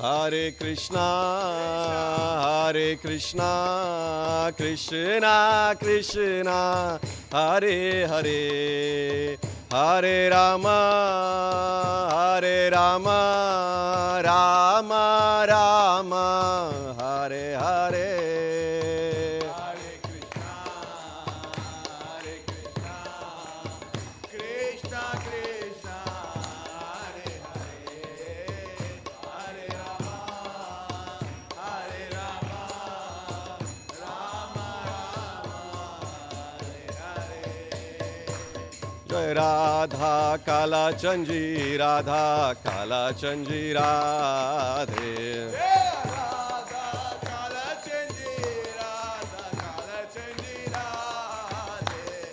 Hare Krishna, Krishna Krishna, Hare Hare, Hare Rama, Rama Rama, Hare Hare. Jai Radha Kala Chanji, Radha Kala Chanji Radhe.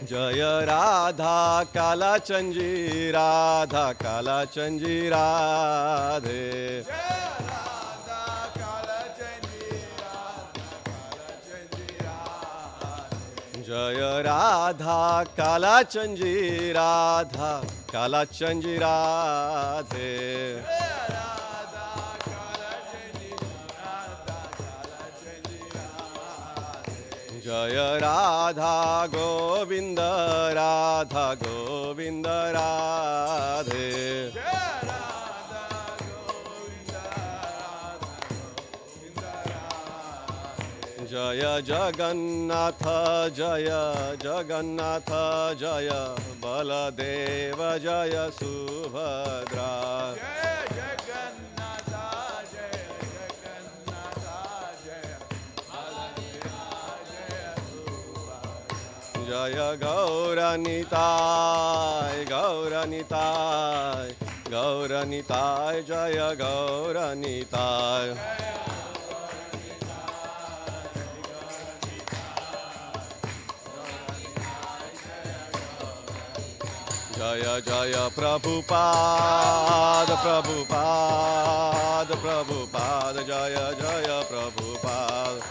Jaya Radha Kala Chanji, Radha Kala Chanji Radhe. Jaya Radha Kala Chanji, Radha Kala Chanji Radhe. Jaya Radha Govinda, Radha Govinda Radhe. Jaya Jagannatha, Jaya Jagannatha, Jaya Baladeva, Jaya Subhadra. Jaya Gauranitai, Gauranitai, Gauranitai, Jaya Gauranitai. Jaya Jaya Prabhupada, Prabhupada, Prabhupada, Jaya Jaya Prabhupada.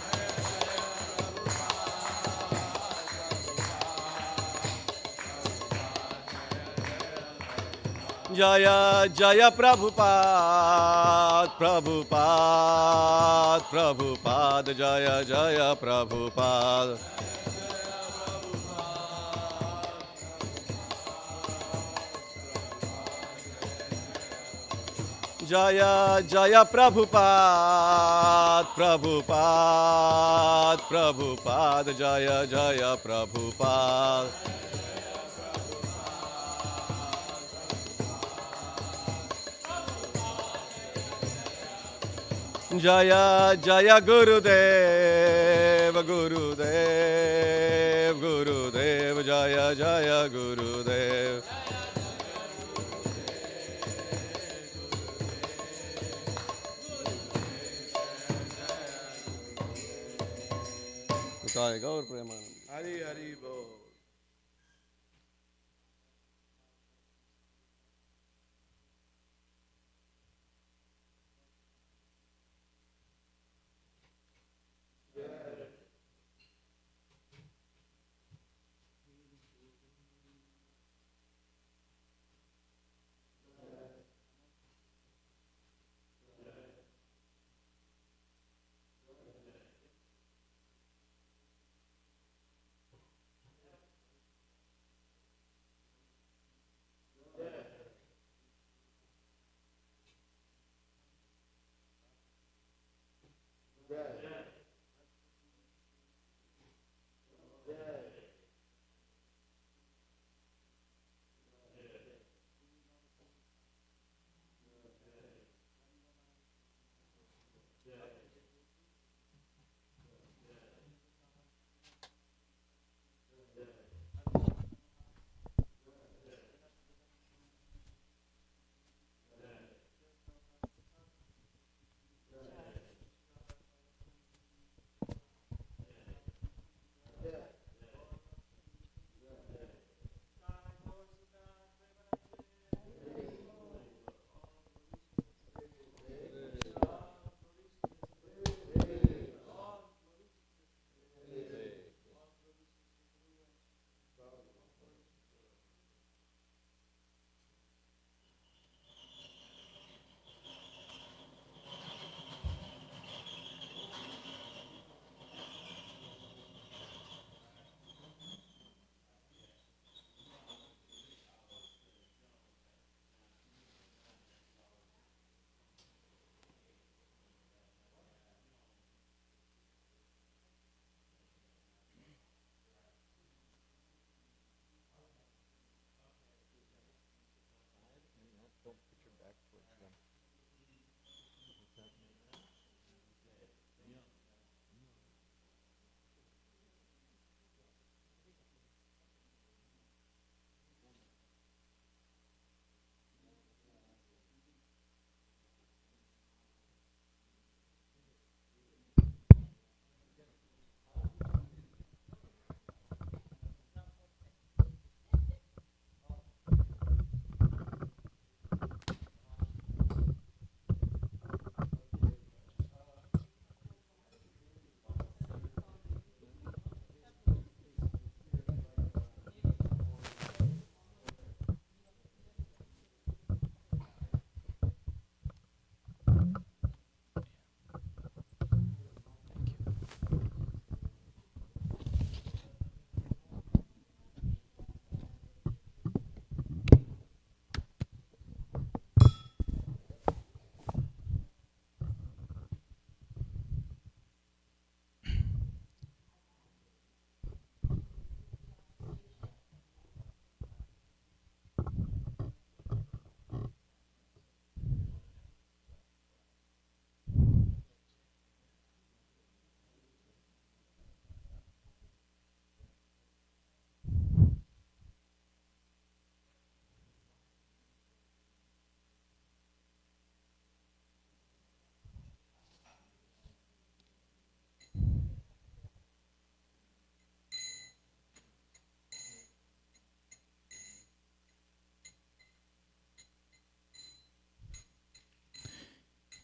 Jaya Jaya Prabhupada, Prabhupada, Prabhupada, Jaya Jaya Prabhupada. Jaya Jaya Prabhupada, Prabhupada, Prabhupada, Jaya Jaya Prabhupada. Jaya Jaya Gurudev, Gurudev, Gurudev, Jaya Jaya Gurudev. Jai Gaur Premanand. Hari Hari Bol.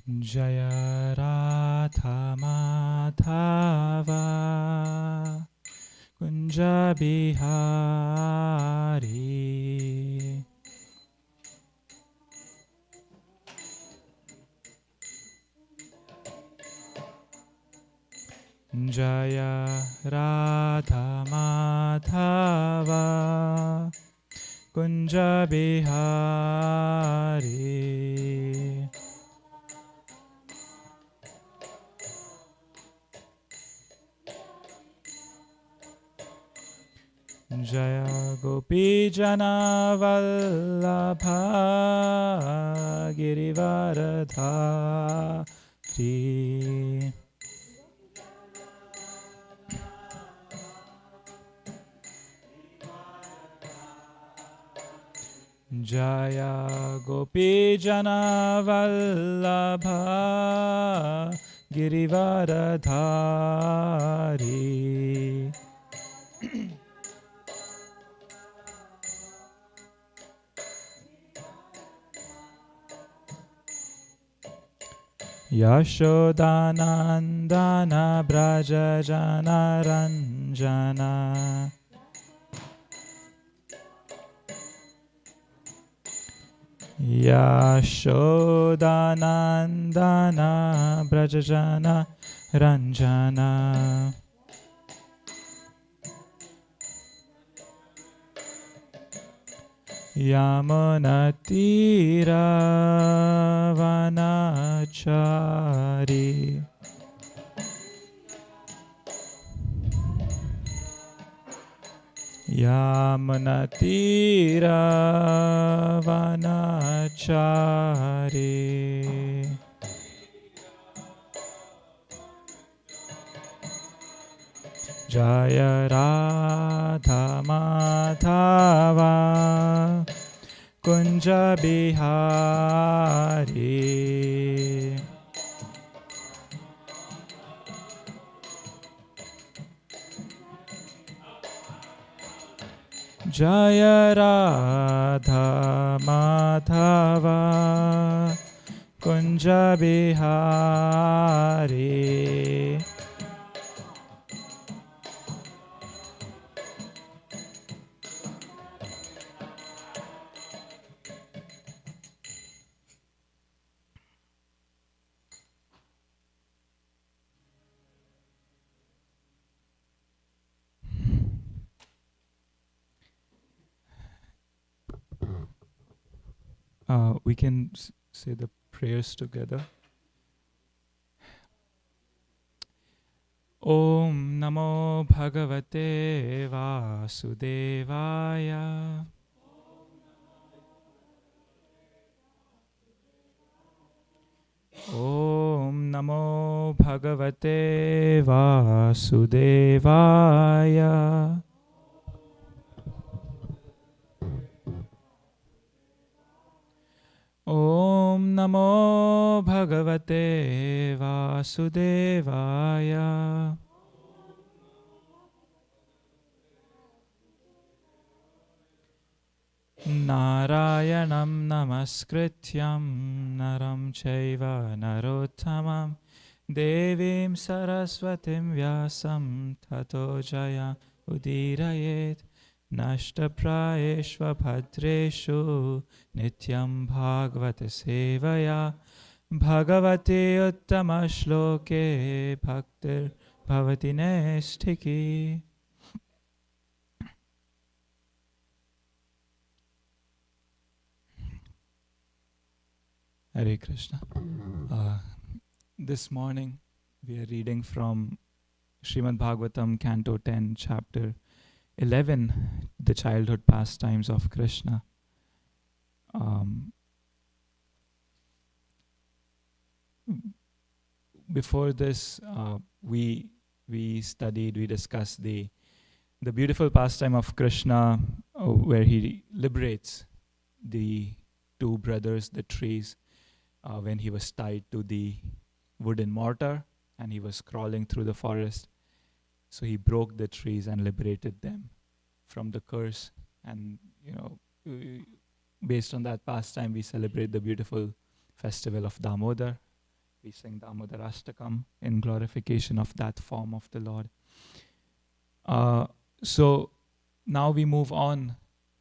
Jaya Radha Madhava Kunja Bihari Jaya Radha Madhava Kunja Bihari Jaya Gopi Jana Vallabha Girivaradhari Jaya Gopi Jana Vallabha Girivaradhari Yashodanandana Braja Jana Ranjana Yashodanandana Braja Jana Ranjana Yamunatira Vanachari Yamunatira Vanachari Jaya Radha Madhava Kunja Bihari Jaya Radha Madhava Kunja Bihari We can say the prayers together. Om Namo Bhagavate Vasudevaya Om Namo Bhagavate Vasudevaya Om Namo Bhagavate Vasudevaya Narayanam Namaskrityam Naram Chaiva Narottamam Devim Saraswatim Vyasam Tato Jaya Udirayet Nashtaprayeshva Bhadreshu Nityam Bhagavata Sevaya Bhagavate Uttama Shloke Bhaktir Bhavati Nestiki. Hare Krishna. This morning we are reading from Srimad Bhagavatam, Canto 10, Chapter 11, the childhood pastimes of Krishna. Before this, we discussed the beautiful pastime of Krishna, where he liberates the two brothers, the trees, when he was tied to the wooden mortar and he was crawling through the forest. So he broke the trees and liberated them from the curse. And, based on that pastime, we celebrate the beautiful festival of Damodar. We sing the Amudarashtakam in glorification of that form of the Lord. So now we move on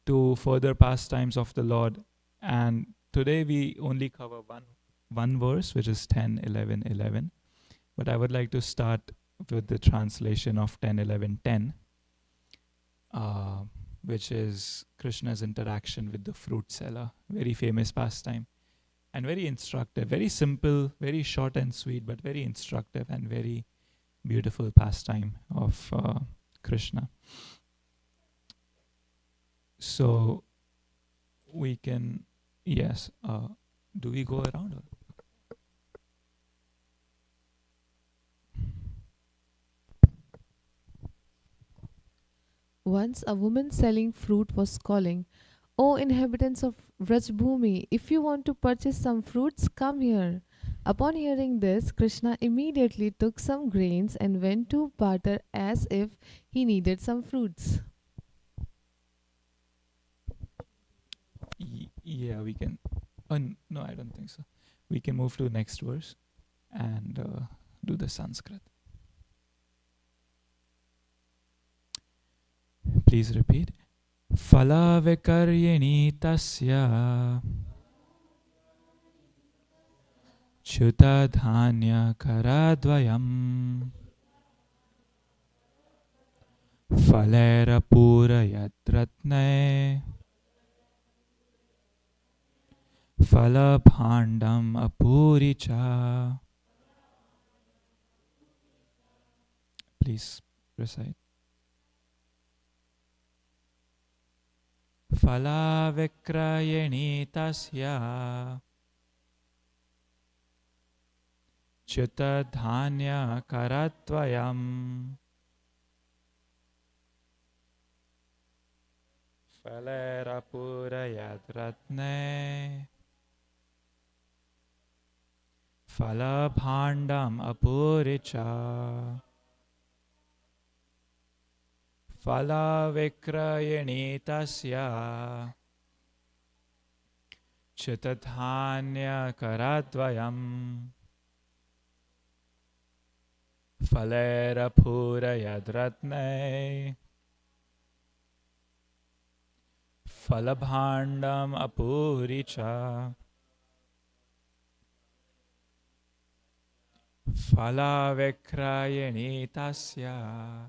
to further pastimes of the Lord, and today we only cover one verse, which is 10, 11, 11. But I would like to start with the translation of 10, 11, 10, which is Krishna's interaction with the fruit seller. Very famous pastime and very instructive. Very simple, very short and sweet, but very instructive and very beautiful pastime of Krishna. So we can, yes, do we go around? Or? Once a woman selling fruit was calling, "O inhabitants of Vrajbhumi, if you want to purchase some fruits, come here." Upon hearing this, Krishna immediately took some grains and went to barter as if he needed some fruits. Yeah, we can. No, I don't think so. We can move to the next verse and do the Sanskrit. Please repeat. Phala vikaryani tasya chuta dhanya karadvayam phalera purayat ratne phala bhandam apuricha. Please recite. Phala vikrayani tasya chuta dhanya karatvayam phalera purayat ratne phala bhandam apuricha. Phala vikrayani tasya chitadhanya karadvayam phalera purayad ratne phalabhandam apuricha. Phala vikrayani tasya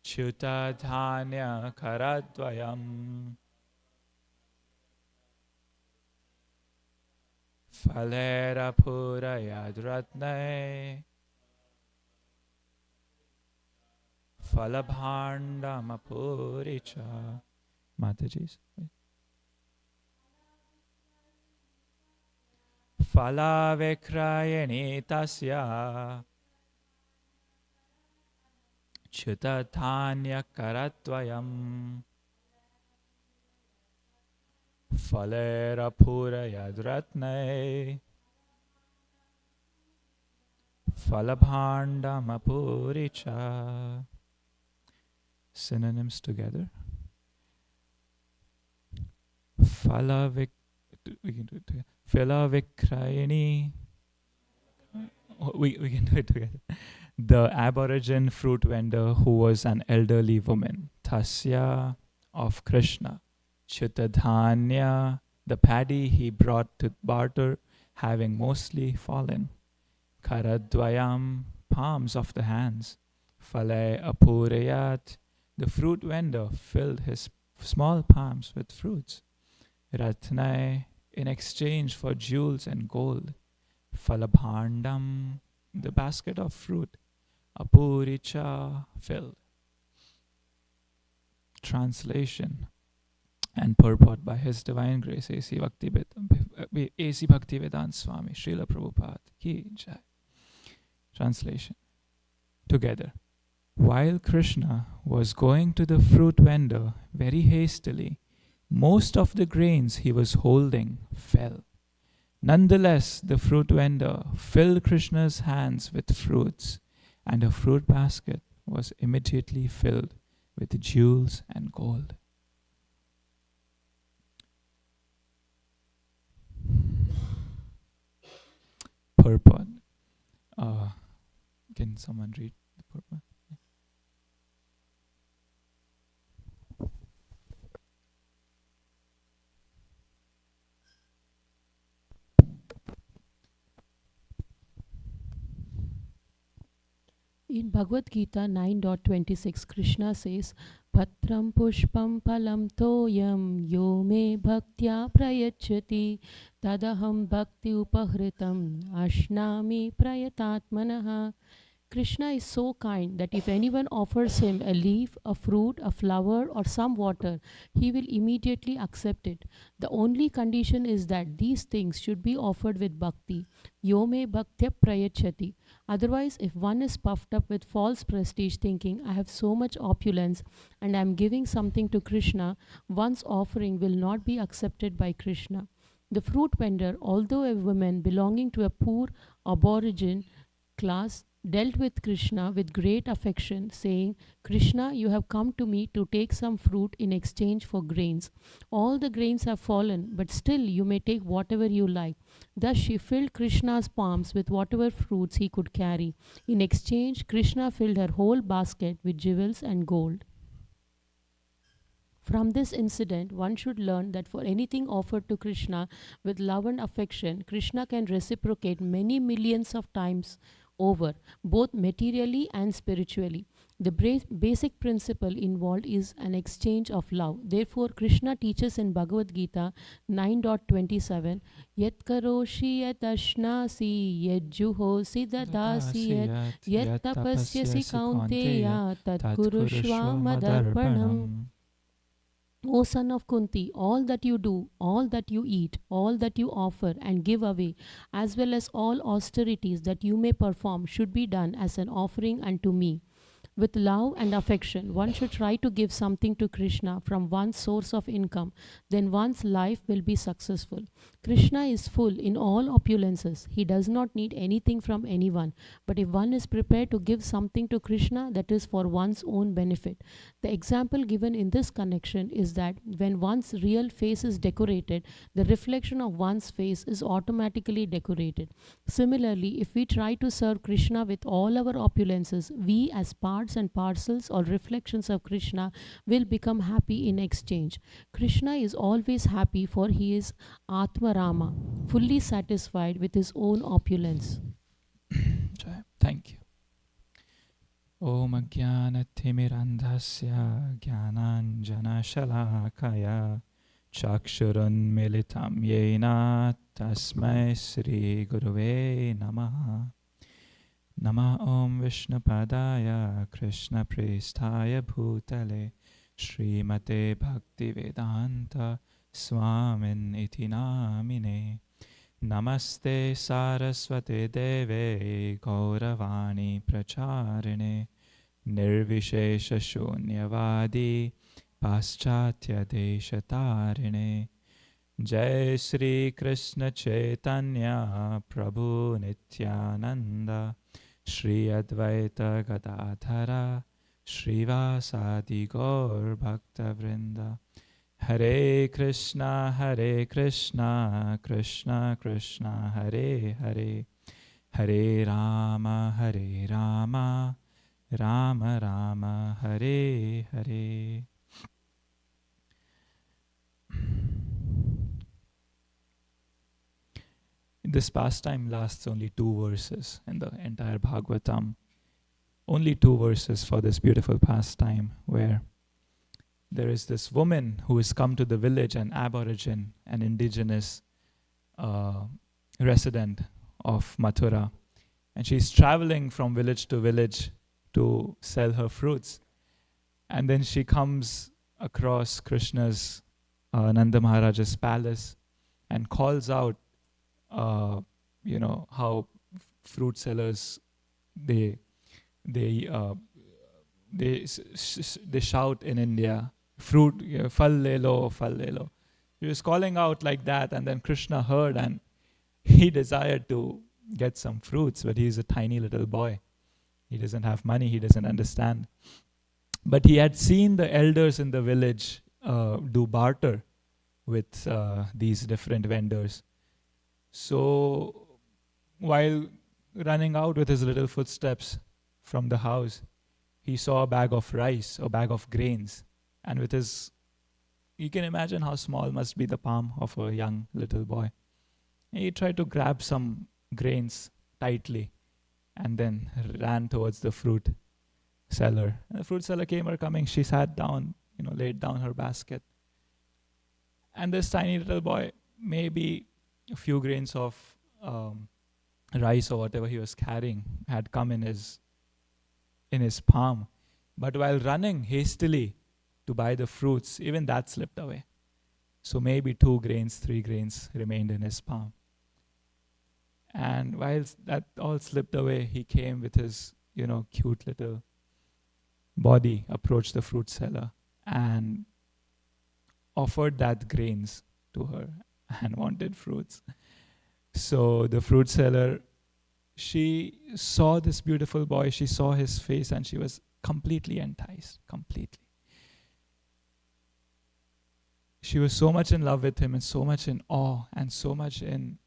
chuta dhanya karadvayam phalera purayad ratne phalabhandam apuricha. Mataji's. Phala vikrayani tasya chuta dhanya karatvayam phalera purayad ratne phalabhandam apuricha. Synonyms together. We can do it together. Phala vikrayani. We can do it together. The aborigine fruit vendor who was an elderly woman, Tasya of Krishna, Chitadhanya, the paddy he brought to barter, having mostly fallen, Karadvayam, palms of the hands, Phale apurayat, the fruit vendor filled his small palms with fruits, Ratnai, in exchange for jewels and gold, Phalabhandam, the basket of fruit, apuricha, filled. Translation and purport by His Divine Grace A.C. Bhaktivedanta Swami Srila Prabhupada Ki Jai. Translation together. While Krishna was going to the fruit vendor very hastily, most of the grains he was holding fell. Nonetheless, the fruit vendor filled Krishna's hands with fruits, and a fruit basket was immediately filled with jewels and gold. purport. Can someone read the purport? In Bhagavad Gita 9.26, Krishna says, Patram pushpam phalam toyam yo me bhaktya prayachati tadaham bhakti upahritam ashnami prayatatmanaha. Krishna is so kind that if anyone offers him a leaf, a fruit, a flower, or some water, he will immediately accept it. The only condition is that these things should be offered with bhakti. Yome bhaktya prayachati. Otherwise, if one is puffed up with false prestige, thinking, I have so much opulence and I am giving something to Krishna, one's offering will not be accepted by Krishna. The fruit vendor, although a woman belonging to a poor aborigine class, dealt with Krishna with great affection, saying, Krishna, you have come to me to take some fruit in exchange for grains. All the grains have fallen, but still you may take whatever you like. Thus she filled Krishna's palms with whatever fruits he could carry. In exchange, Krishna filled her whole basket with jewels and gold. From this incident, one should learn that for anything offered to Krishna with love and affection, Krishna can reciprocate many millions of times over, both materially and spiritually. The basic principle involved is an exchange of love. Therefore, Krishna teaches in Bhagavad Gita 9.27, Yat karoshi yat ashnasi yat juhosi dadasi yat tapasyasi kaunteya tat kurushva madarpanam. O son of Kunti, all that you do, all that you eat, all that you offer and give away, as well as all austerities that you may perform, should be done as an offering unto me. With love and affection, one should try to give something to Krishna from one's source of income. Then one's life will be successful. Krishna is full in all opulences. He does not need anything from anyone. But if one is prepared to give something to Krishna, that is for one's own benefit. The example given in this connection is that when one's real face is decorated, the reflection of one's face is automatically decorated. Similarly, if we try to serve Krishna with all our opulences, we as parts and parcels or reflections of Krishna will become happy in exchange. Krishna is always happy, for he is Atma Rama, fully satisfied with his own opulence. Thank you. Om Ajnanathimiranthasya Jnananjana Shalakaya Chakshurun Militam Yena Tasmai Sri Guruve Namaha. Nama Om Vishnupadaya Krishna Prestaya Bhutale Srimate Bhaktivedanta Swamin Iti Namine. Namaste Saraswate Deve Gauravani Pracharine Nirvishesha Shunyavadi Paschatya Deshatarine. Jai Shri Krishna Chaitanya Prabhu Nityananda Shri Advaita Gadadhara Srivasadi Gaur Bhakta Vrinda. Hare Krishna Krishna Krishna Hare Hare Hare Rama Rama Rama Hare Hare. This pastime lasts only 2 verses in the entire Bhagavatam. Only 2 verses for this beautiful pastime, where there is this woman who has come to the village, an aborigine, an indigenous resident of Mathura. And she's traveling from village to village to sell her fruits. And then she comes across Krishna's, Nanda Maharaja's palace, and calls out, how fruit sellers, they shout in India, fruit, phal le lo, phal le lo. He was calling out like that, and then Krishna heard, and he desired to get some fruits, but he's a tiny little boy. He doesn't have money, he doesn't understand. But he had seen the elders in the village do barter with these different vendors. So while running out with his little footsteps from the house, he saw a bag of rice, a bag of grains, and with his, you can imagine how small must be the palm of a young little boy. He tried to grab some grains tightly and then ran towards the fruit seller. And the fruit seller came her coming. She sat down, laid down her basket. And this tiny little boy, maybe a few grains of rice or whatever he was carrying, had come in his palm. But while running hastily to buy the fruits, even that slipped away. So maybe 2 grains, 3 grains remained in his palm. And while that all slipped away, he came with his, cute little body, approached the fruit seller and offered that grains to her and wanted fruits. So the fruit seller, she saw this beautiful boy, she saw his face, and she was completely enticed, completely. She was so much in love with him and so much in awe and so much in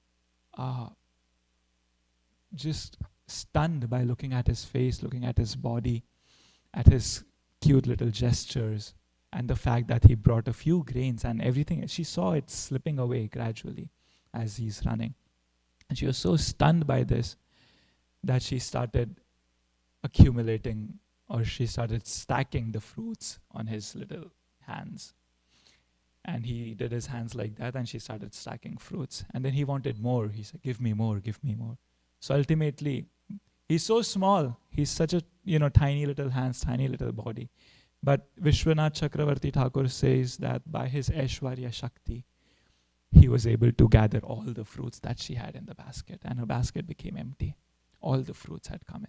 just stunned by looking at his face, looking at his body, at his cute little gestures, and the fact that he brought a few grains and everything. She saw it slipping away gradually as he's running. And she was so stunned by this that she started accumulating, or she started stacking the fruits on his little hands. And he did his hands like that, and she started stacking fruits. And then he wanted more. He said, give me more, give me more. So ultimately, he's so small. He's such a, tiny little hands, tiny little body. But Vishwanath Chakravarti Thakur says that by his Aishwarya Shakti, he was able to gather all the fruits that she had in the basket. And her basket became empty. All the fruits had come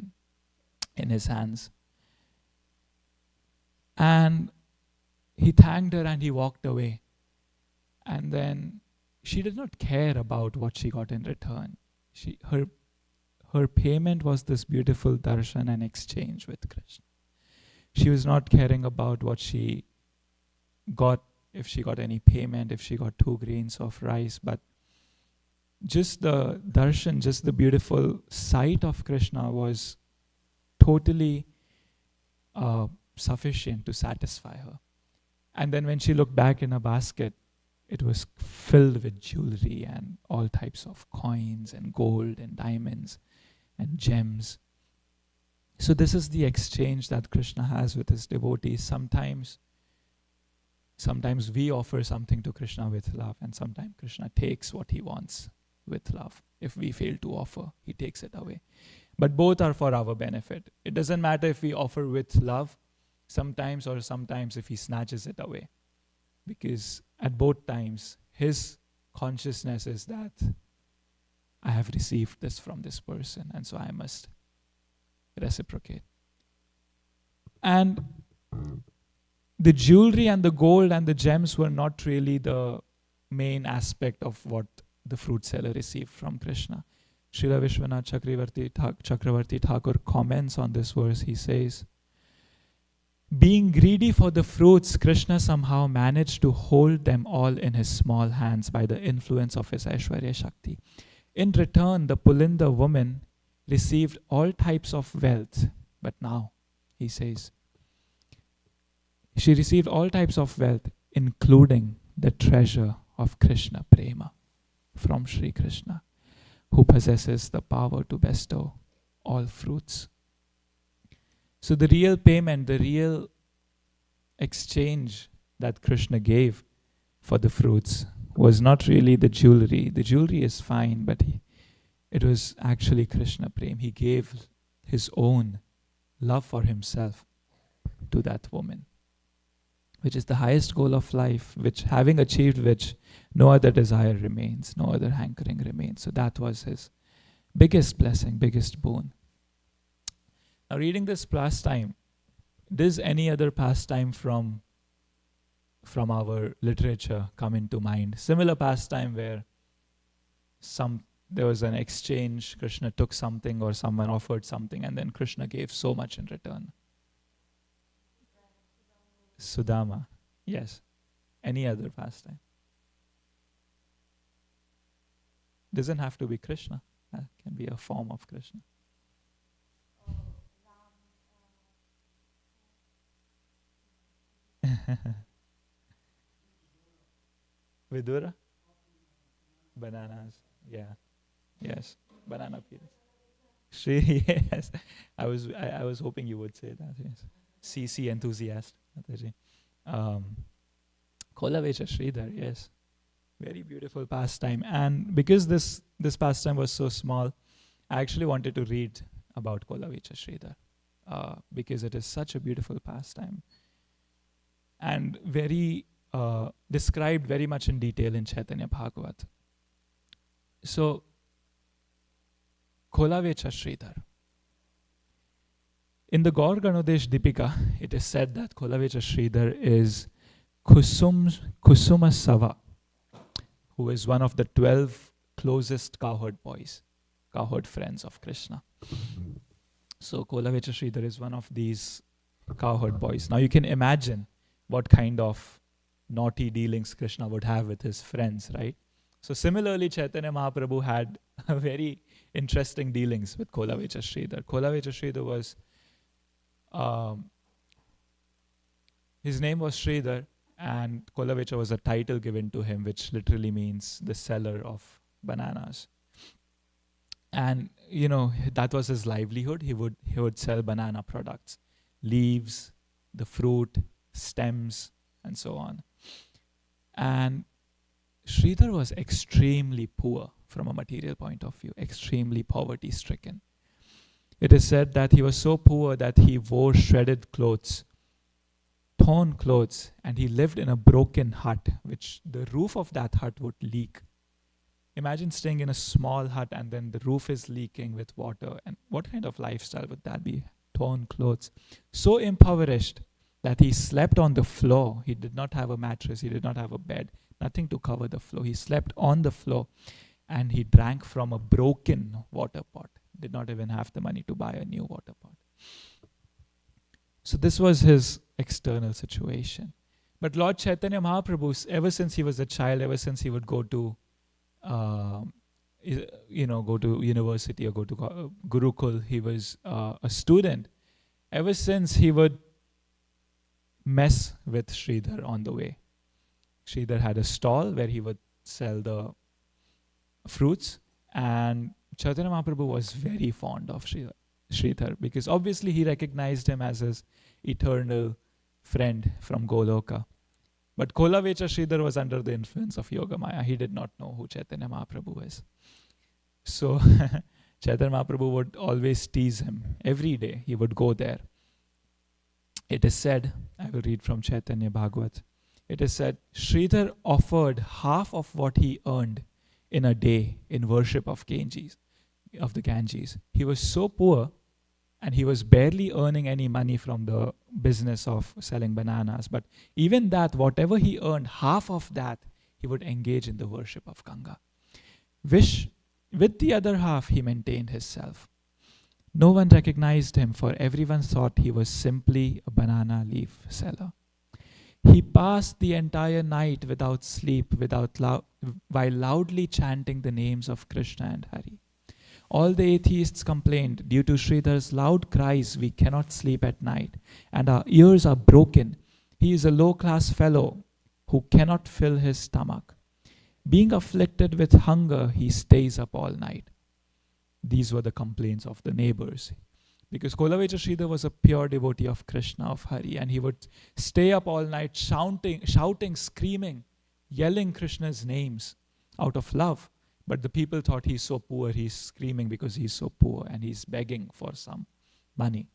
in his hands. And he thanked her and he walked away. And then she did not care about what she got in return. Her payment was this beautiful darshan and exchange with Krishna. She was not caring about what she got, if she got any payment, if she got 2 grains of rice, but just the darshan, just the beautiful sight of Krishna was totally sufficient to satisfy her. And then when she looked back in her basket, it was filled with jewelry and all types of coins and gold and diamonds and gems. So this is the exchange that Krishna has with his devotees. Sometimes we offer something to Krishna with love, and sometimes Krishna takes what he wants with love. If we fail to offer, he takes it away. But both are for our benefit. It doesn't matter if we offer with love sometimes, or sometimes if he snatches it away. Because at both times, his consciousness is that I have received this from this person, and so I must reciprocate. And the jewelry and the gold and the gems were not really the main aspect of what the fruit seller received from Krishna. Srila Vishwanath Chakravarti Thakur comments on this verse. He says, being greedy for the fruits, Krishna somehow managed to hold them all in his small hands by the influence of his Aishwarya Shakti. In return, the Pulinda woman received all types of wealth. But now, he says, she received all types of wealth, including the treasure of Krishna Prema from Sri Krishna, who possesses the power to bestow all fruits. So the real payment, the real exchange that Krishna gave for the fruits was not really the jewelry. The jewelry is fine, but it was actually Krishna Prem. He gave his own love for himself to that woman, which is the highest goal of life, which having achieved which, no other desire remains, no other hankering remains. So that was his biggest blessing, biggest boon. Now, reading this pastime, does any other pastime from our literature come into mind? Similar pastime where there was an exchange, Krishna took something or someone offered something, and then Krishna gave so much in return. Sudama. Yes. Any other pastime? Doesn't have to be Krishna. can be a form of Krishna. Vidura? Bananas. Yeah. Yes. Banana peels. Shri, yes. I was hoping you would say that. Yes. CC enthusiast. Mataji. Kolavecha Sridhar, yes. Very beautiful pastime. And because this pastime was so small, I actually wanted to read about Kolavecha Sridhar because it is such a beautiful pastime and very described very much in detail in Chaitanya Bhagavat. So, Kolavecha Sridhar. In the Gaur Ganodesh Dipika, it is said that Kolavecha Sridhar is Kusuma Sava, who is one of the 12 closest cowherd boys, cowherd friends of Krishna. So Kolavecha Sridhar is one of these cowherd boys. Now you can imagine what kind of naughty dealings Krishna would have with his friends, right? So similarly, Chaitanya Mahaprabhu had a very interesting dealings with Kolavecha Sridhar. Kolavecha Sridhar was, his name was Sridhar, and Kolavecha was a title given to him, which literally means the seller of bananas. And that was his livelihood. He would sell banana products, leaves, the fruit, stems, and so on. And Sridhar was extremely poor from a material point of view, extremely poverty-stricken. It is said that he was so poor that he wore shredded clothes, torn clothes, and he lived in a broken hut, which the roof of that hut would leak. Imagine staying in a small hut and then the roof is leaking with water. And what kind of lifestyle would that be? Torn clothes. So impoverished that he slept on the floor. He did not have a mattress. He did not have a bed. Nothing to cover the floor. He slept on the floor and he drank from a broken water pot. Did not even have the money to buy a new water pot. So this was his external situation. But Lord Chaitanya Mahaprabhu, ever since he was a child, ever since he would go to go to university or go to Gurukul, he was a student. Ever since he would mess with Sridhar on the way. Sridhar had a stall where he would sell the fruits, and Chaitanya Mahaprabhu was very fond of Sridhar because obviously he recognized him as his eternal friend from Goloka. But Kolavecha Sridhar was under the influence of Yogamaya. He did not know who Chaitanya Mahaprabhu is. So Chaitanya Mahaprabhu would always tease him. Every day he would go there. It is said, I will read from Chaitanya Bhagavat. It is said, Sridhar offered half of what he earned in a day in worship of the Ganges. He was so poor and he was barely earning any money from the business of selling bananas. But even that, whatever he earned, half of that, he would engage in the worship of Ganga. With the other half, he maintained his self. No one recognized him, for everyone thought he was simply a banana leaf seller. He passed the entire night without sleep, while loudly chanting the names of Krishna and Hari. All the atheists complained, due to Sridhar's loud cries, we cannot sleep at night, and our ears are broken. He is a low-class fellow who cannot fill his stomach. Being afflicted with hunger, he stays up all night. These were the complaints of the neighbors. Because Kolavecha Sridhar was a pure devotee of Krishna, of Hari, and he would stay up all night shouting, screaming, yelling Krishna's names out of love. But the people thought he's so poor, he's screaming because he's so poor and he's begging for some money.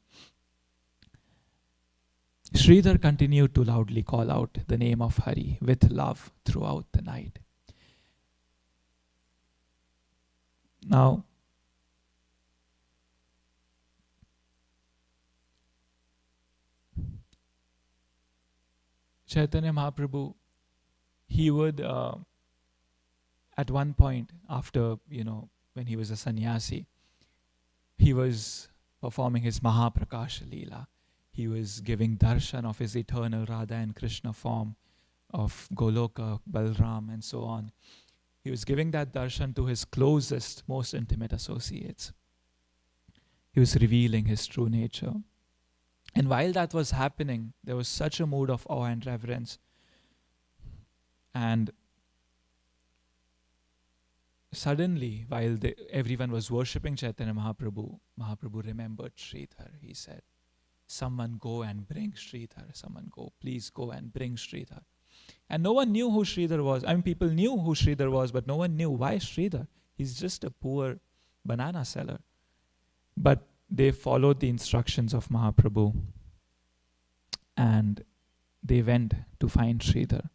Sridhar continued to loudly call out the name of Hari with love throughout the night. Now, Chaitanya Mahaprabhu, he would, at one point after, when he was a sannyasi, he was performing his Mahaprakash Leela. He was giving darshan of his eternal Radha and Krishna form of Goloka, Balram, and so on. He was giving that darshan to his closest, most intimate associates. He was revealing his true nature. And while that was happening, there was such a mood of awe and reverence. And suddenly, while everyone was worshipping Chaitanya Mahaprabhu, Mahaprabhu remembered Sridhar. He said, someone go and bring Sridhar. Someone go, please go and bring Sridhar. And no one knew who Sridhar was. I mean, people knew who Sridhar was, but no one knew why Sridhar. He's just a poor banana seller. But they followed the instructions of Mahaprabhu and they went to find Sridhar.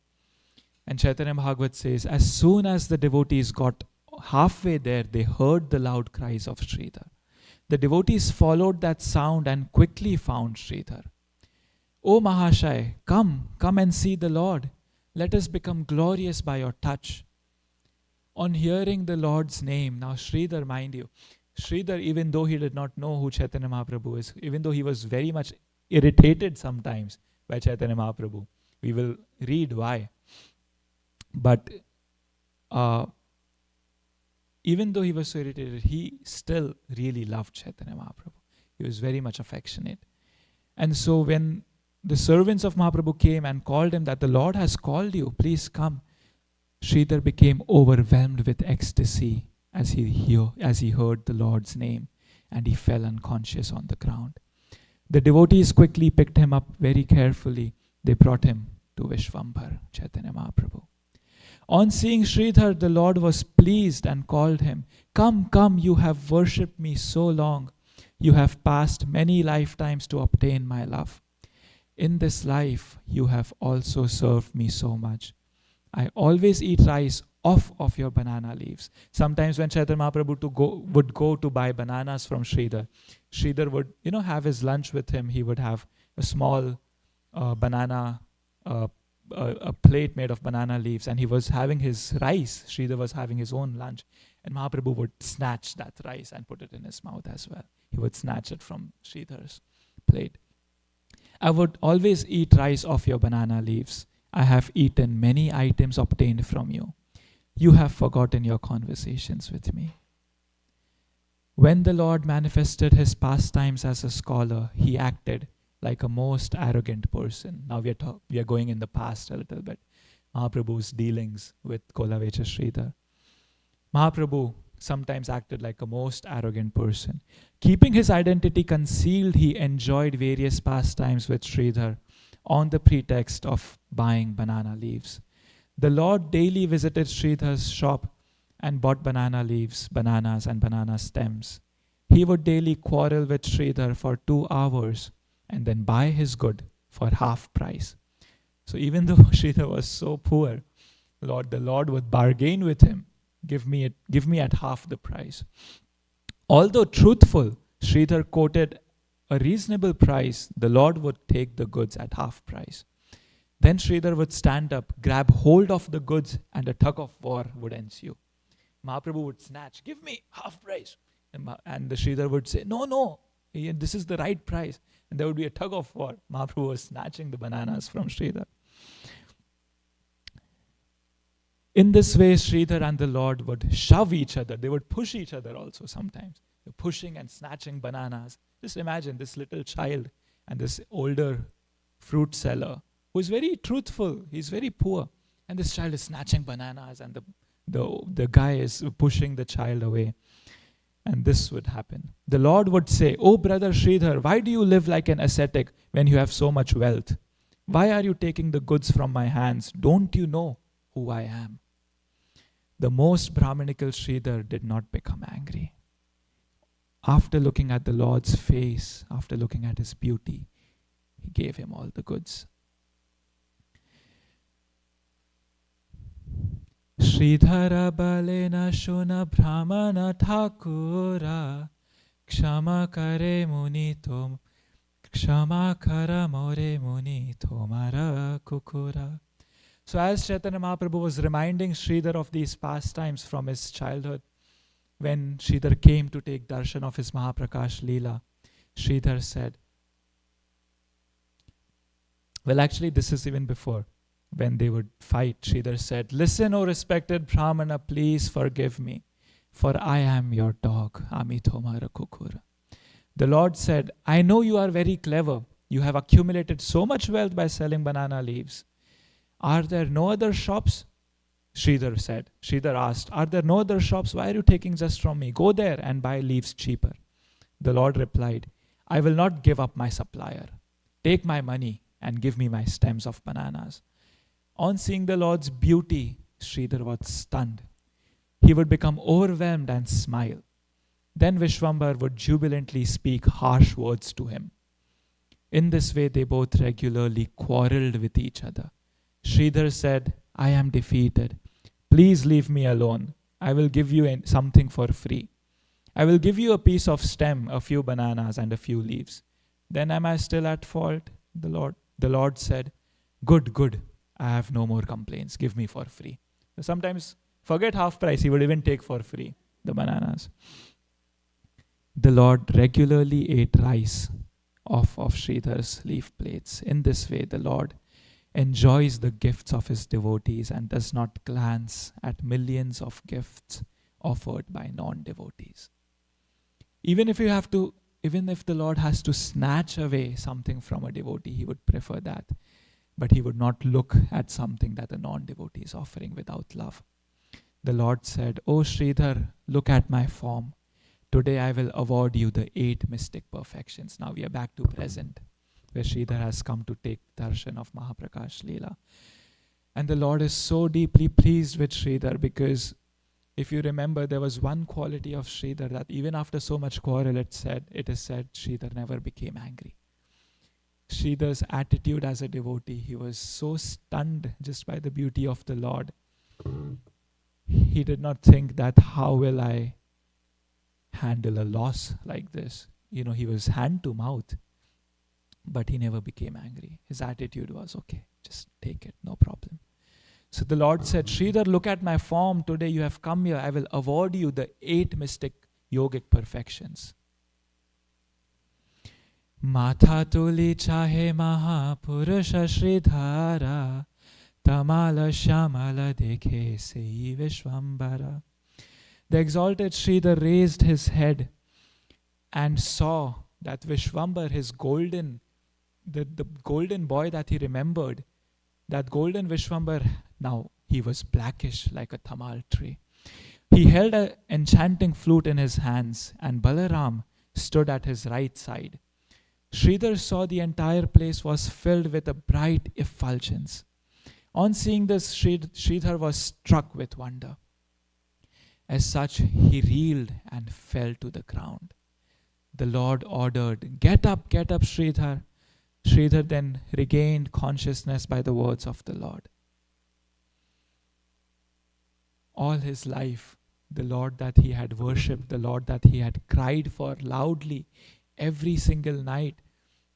And Chaitanya Bhagavat says, as soon as the devotees got halfway there, they heard the loud cries of Sridhar. The devotees followed that sound and quickly found Sridhar. O Mahashai, come and see the Lord. Let us become glorious by your touch. On hearing the Lord's name, now Sridhar, mind you, Sridhar, even though he did not know who Chaitanya Mahaprabhu is, even though he was very much irritated sometimes by Chaitanya Mahaprabhu, we will read why. But even though he was so irritated, he still really loved Chaitanya Mahaprabhu. He was very much affectionate. And so when the servants of Mahaprabhu came and called him that the Lord has called you, please come, Sridhar became overwhelmed with ecstasy as he heard the Lord's name, and he fell unconscious on the ground. The devotees quickly picked him up very carefully. They brought him to Vishvambhar, Chaitanya Mahaprabhu. On seeing Sridhar, the Lord was pleased and called him, come, you have worshipped me so long. You have passed many lifetimes to obtain my love. In this life, you have also served me so much. I always eat rice off of your banana leaves. Sometimes when Chaitanya Mahaprabhu would go to buy bananas from Sridhar, Sridhar would, have his lunch with him. He would have a small banana, a plate made of banana leaves, and he was having his rice. Sridhar was having his own lunch, and Mahaprabhu would snatch that rice and put it in his mouth as well. He would snatch it from Sridhar's plate. I would always eat rice off your banana leaves. I have eaten many items obtained from you. You have forgotten your conversations with me. When the Lord manifested his pastimes as a scholar, he acted like a most arrogant person. Now we are going in the past a little bit. Mahaprabhu's dealings with Kolavecha Sridhar. Mahaprabhu sometimes acted like a most arrogant person. Keeping his identity concealed, he enjoyed various pastimes with Sridhar on the pretext of buying banana leaves. The Lord daily visited Sridhar's shop and bought banana leaves, bananas and banana stems. He would daily quarrel with Sridhar for 2 hours and then buy his good for half price. So even though Sridhar was so poor, the Lord would bargain with him. Give me at half the price. Although truthful, Sridhar quoted a reasonable price. The Lord would take the goods at half price. Then Sridhar would stand up, grab hold of the goods, and a tug of war would ensue. Mahaprabhu would snatch, give me half price. And the Sridhar would say, no, this is the right price. And there would be a tug of war. Mahaprabhu was snatching the bananas from Sridhar. In this way, Sridhar and the Lord would shove each other. They would push each other also sometimes. They're pushing and snatching bananas. Just imagine this little child and this older fruit seller who is very truthful. He's very poor. And this child is snatching bananas and the guy is pushing the child away. And this would happen. The Lord would say, "Oh brother Sridhar, why do you live like an ascetic when you have so much wealth? Why are you taking the goods from my hands? Don't you know who I am?" The most Brahmanical Sridhar did not become angry. After looking at the Lord's face, after looking at his beauty, he gave him all the goods. Sridhara balena shuna brahmana thakura kshama kare muni tom kshama kara more muni tomara kukura. So as Chaitanya Mahaprabhu was reminding Sridhar of these pastimes from his childhood, when Sridhar came to take darshan of his Mahaprakash Leela, Sridhar said, well actually this is even before. when they would fight, Sridhar said, "Listen, O respected Brahmana, please forgive me, for I am your dog, Ami Thomara Kukur." The Lord said, "I know you are very clever. You have accumulated so much wealth by selling banana leaves. Are there no other shops?" Sridhar asked, "Are there no other shops? Why are you taking just from me? Go there and buy leaves cheaper." The Lord replied, "I will not give up my supplier. Take my money and give me my stems of bananas." On seeing the Lord's beauty, Sridhar was stunned. He would become overwhelmed and smile. Then Vishwambar would jubilantly speak harsh words to him. In this way, they both regularly quarreled with each other. Sridhar said, "I am defeated. Please leave me alone. I will give you something for free. I will give you a piece of stem, a few bananas, and a few leaves. Then am I still at fault?" The Lord said, "Good, good. I have no more complaints. Give me for free." Sometimes forget half price. He would even take for free the bananas. The Lord regularly ate rice off of Sridhar's leaf plates. In this way, the Lord enjoys the gifts of his devotees and does not glance at millions of gifts offered by non-devotees. Even if the Lord has to snatch away something from a devotee, he would prefer that. But he would not look at something that a non-devotee is offering without love. The Lord said, "O Sridhar, look at my form. Today I will award you the 8 mystic perfections." Now we are back to present, where Sridhar has come to take darshan of Mahaprakash Leela. And the Lord is so deeply pleased with Sridhar, because if you remember, there was one quality of Sridhar that even after so much quarrel, it is said Sridhar never became angry. Sridhar's attitude as a devotee, he was so stunned just by the beauty of the Lord. He did not think that, how will I handle a loss like this? He was hand to mouth, but he never became angry. His attitude was, okay, just take it, no problem. So the Lord said, "Sridhar, look at my form. Today you have come here. I will award you the 8 mystic yogic perfections. Matha tuli chahe mahapurusha Sridhara, tamala shamala dekhe sei Vishwambara." The exalted Sridhar raised his head and saw that Vishwambar, the golden boy that he remembered, that golden Vishwambar, now he was blackish like a tamal tree. He held an enchanting flute in his hands, and Balaram stood at his right side. Sridhar saw the entire place was filled with a bright effulgence. On seeing this, Sridhar was struck with wonder. As such, he reeled and fell to the ground. The Lord ordered, get up, Sridhar." Sridhar then regained consciousness by the words of the Lord. All his life, the Lord that he had worshipped, the Lord that he had cried for loudly every single night,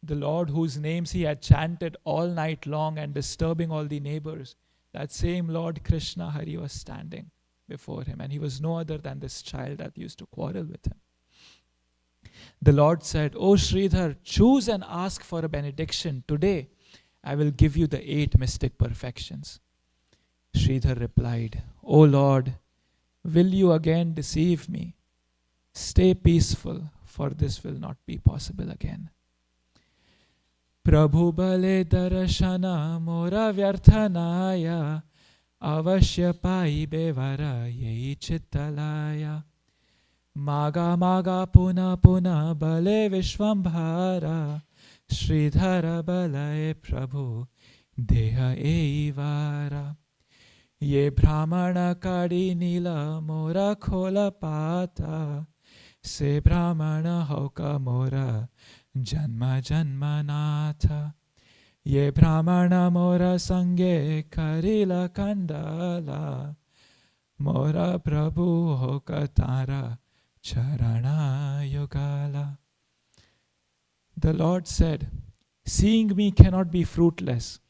the Lord whose names he had chanted all night long and disturbing all the neighbors, that same Lord Krishna Hari was standing before him, and he was no other than this child that used to quarrel with him. The Lord said, "O Sridhar, choose and ask for a benediction. Today I will give you the 8 mystic perfections." Sridhar replied, "O Lord, will you again deceive me? Stay peaceful, for this will not be possible again." "Prabhu bale darashana mora vyarthanaya, avashya paibe vara yei chittalaya. Maga maga puna puna bale vishwambhara, Sridhara balaye prabhu deha eivara. Ye brahmana kadi nila mora khola pata, se brahmana hoka mora janma janmanatha. Ye brahmana mora sange karila kandala, mora prabhu hoka tara charana yogala." The Lord said, "Seeing me cannot be fruitless.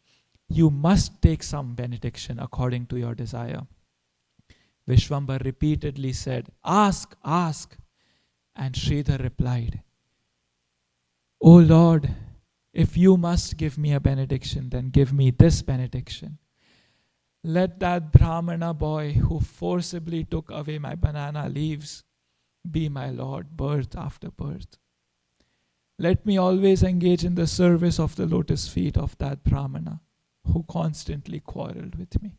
You must take some benediction according to your desire." Vishwambar repeatedly said, "Ask, ask." And Sridhar replied, "O Lord, if you must give me a benediction, then give me this benediction. Let that Brahmana boy who forcibly took away my banana leaves be my Lord, birth after birth. Let me always engage in the service of the lotus feet of that Brahmana who constantly quarreled with me.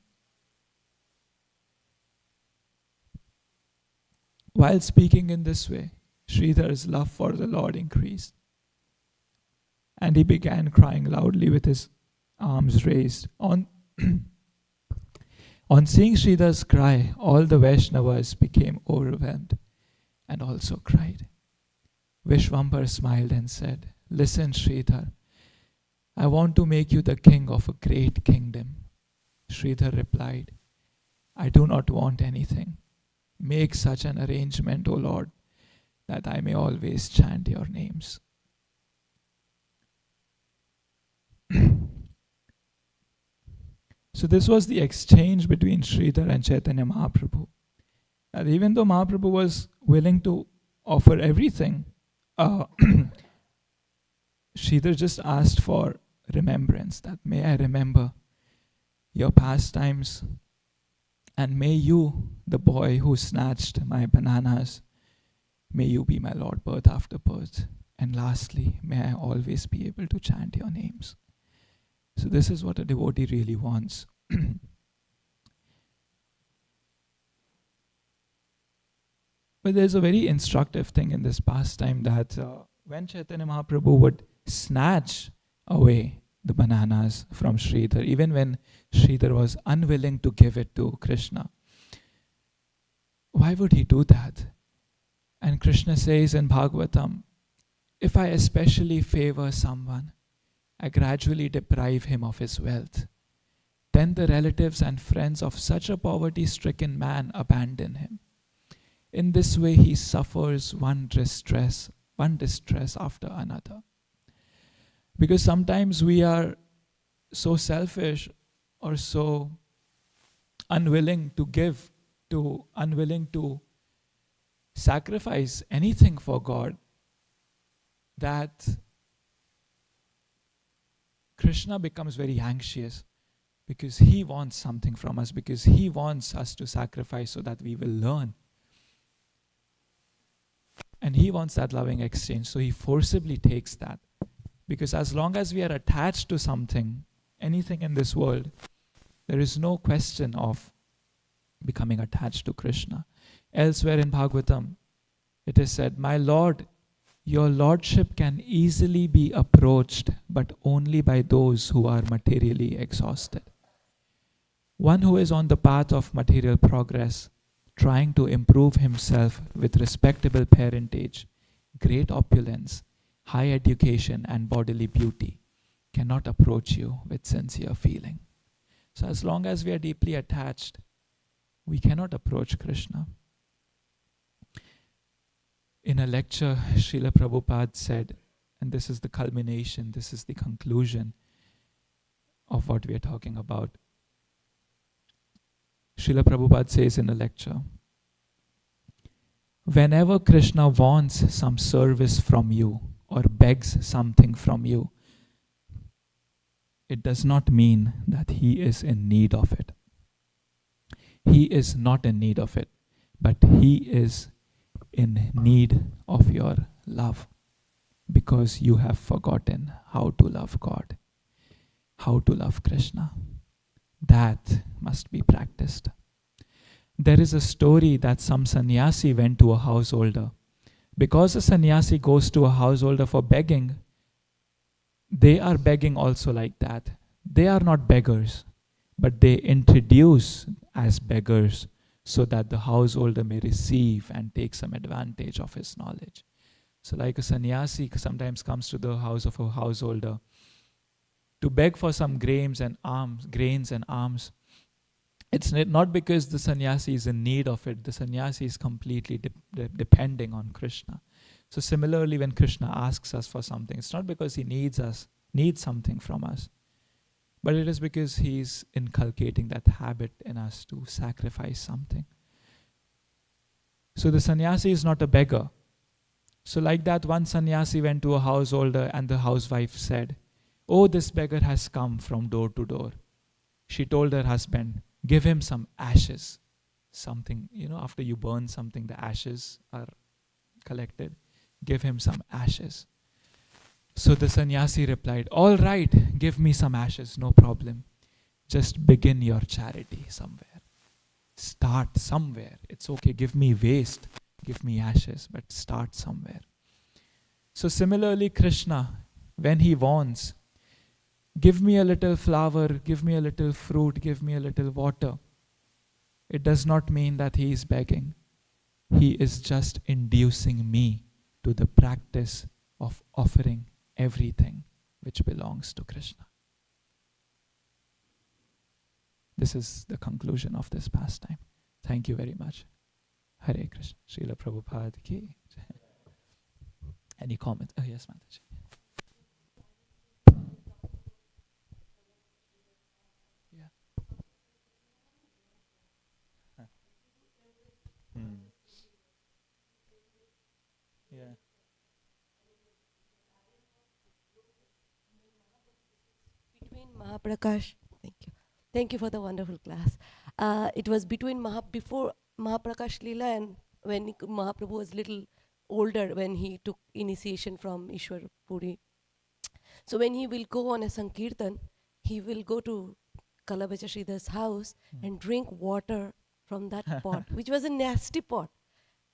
While speaking in this way, Sridhar's love for the Lord increased, and he began crying loudly with his arms raised. On seeing Sridhar's cry, all the Vaishnavas became overwhelmed and also cried. Vishwambar smiled and said, "Listen, Sridhar, I want to make you the king of a great kingdom." Sridhar replied, "I do not want anything. Make such an arrangement, O Lord, that I may always chant your names." So this was the exchange between Sridhar and Chaitanya Mahaprabhu. And even though Mahaprabhu was willing to offer everything, Sridhar just asked for remembrance, that may I remember your pastimes, and may you, the boy who snatched my bananas, may you be my Lord birth after birth. And lastly, may I always be able to chant your names. So this is what a devotee really wants. But there's a very instructive thing in this pastime that when Chaitanya Mahaprabhu would snatch away the bananas from Sridhar, even when Sridhar was unwilling to give it to Krishna, why would he do that? And Krishna says in Bhagavatam, if I especially favor someone, I gradually deprive him of his wealth. Then the relatives and friends of such a poverty-stricken man abandon him. In this way he suffers one distress after another. Because sometimes we are so selfish or so unwilling to give, unwilling to sacrifice anything for God, that Krishna becomes very anxious because he wants something from us, because he wants us to sacrifice so that we will learn. And he wants that loving exchange, so he forcibly takes that. Because as long as we are attached to something, anything in this world, there is no question of becoming attached to Krishna. Elsewhere in Bhagavatam, it is said, "My Lord, your lordship can easily be approached, but only by those who are materially exhausted." One who is on the path of material progress, trying to improve himself with respectable parentage, great opulence, high education and bodily beauty, cannot approach you with sincere feeling. So as long as we are deeply attached, we cannot approach Krishna. In a lecture, Srila Prabhupada said, and this is the culmination, this is the conclusion of what we are talking about. Srila Prabhupada says in a lecture, whenever Krishna wants some service from you or begs something from you, it does not mean that he is in need of it. He is not in need of it, but he is in need of your love, because you have forgotten how to love God, how to love Krishna. That must be practiced. There is a story that some sannyasi went to a householder. Because a sannyasi goes to a householder for begging, they are begging also like that. They are not beggars, but they introduce as beggars so that the householder may receive and take some advantage of his knowledge. So like a sannyasi sometimes comes to the house of a householder to beg for some grains and alms. It's not because the sannyasi is in need of it. The sannyasi is completely depending on Krishna. So similarly, when Krishna asks us for something, it's not because he needs something from us, but it is because he's inculcating that habit in us to sacrifice something. So the sannyasi is not a beggar. So like that, one sannyasi went to a householder and the housewife said, "Oh, this beggar has come from door to door." She told her husband, give him some ashes. Something, after you burn something, the ashes are collected. Give him some ashes. So the sannyasi replied, all right, give me some ashes, no problem. Just begin your charity somewhere. Start somewhere. It's okay, give me waste, give me ashes, but start somewhere. So similarly, Krishna, when he wants, give me a little flower, give me a little fruit, give me a little water. It does not mean that he is begging. He is just inducing me to the practice of offering everything which belongs to Krishna. This is the conclusion of this pastime. Thank you very much. Hare Krishna. Srila Prabhupada ki. Any comments? Oh, yes, Mataji. Yeah. Yeah. Between Mahaprakash, thank you for the wonderful class. It was between before Mahaprakash Leela and when Mahaprabhu was little older, when he took initiation from Ishwar Puri. So when he will go on a Sankirtan, he will go to Kalabacha Sridhar's house and drink water from that pot, which was a nasty pot,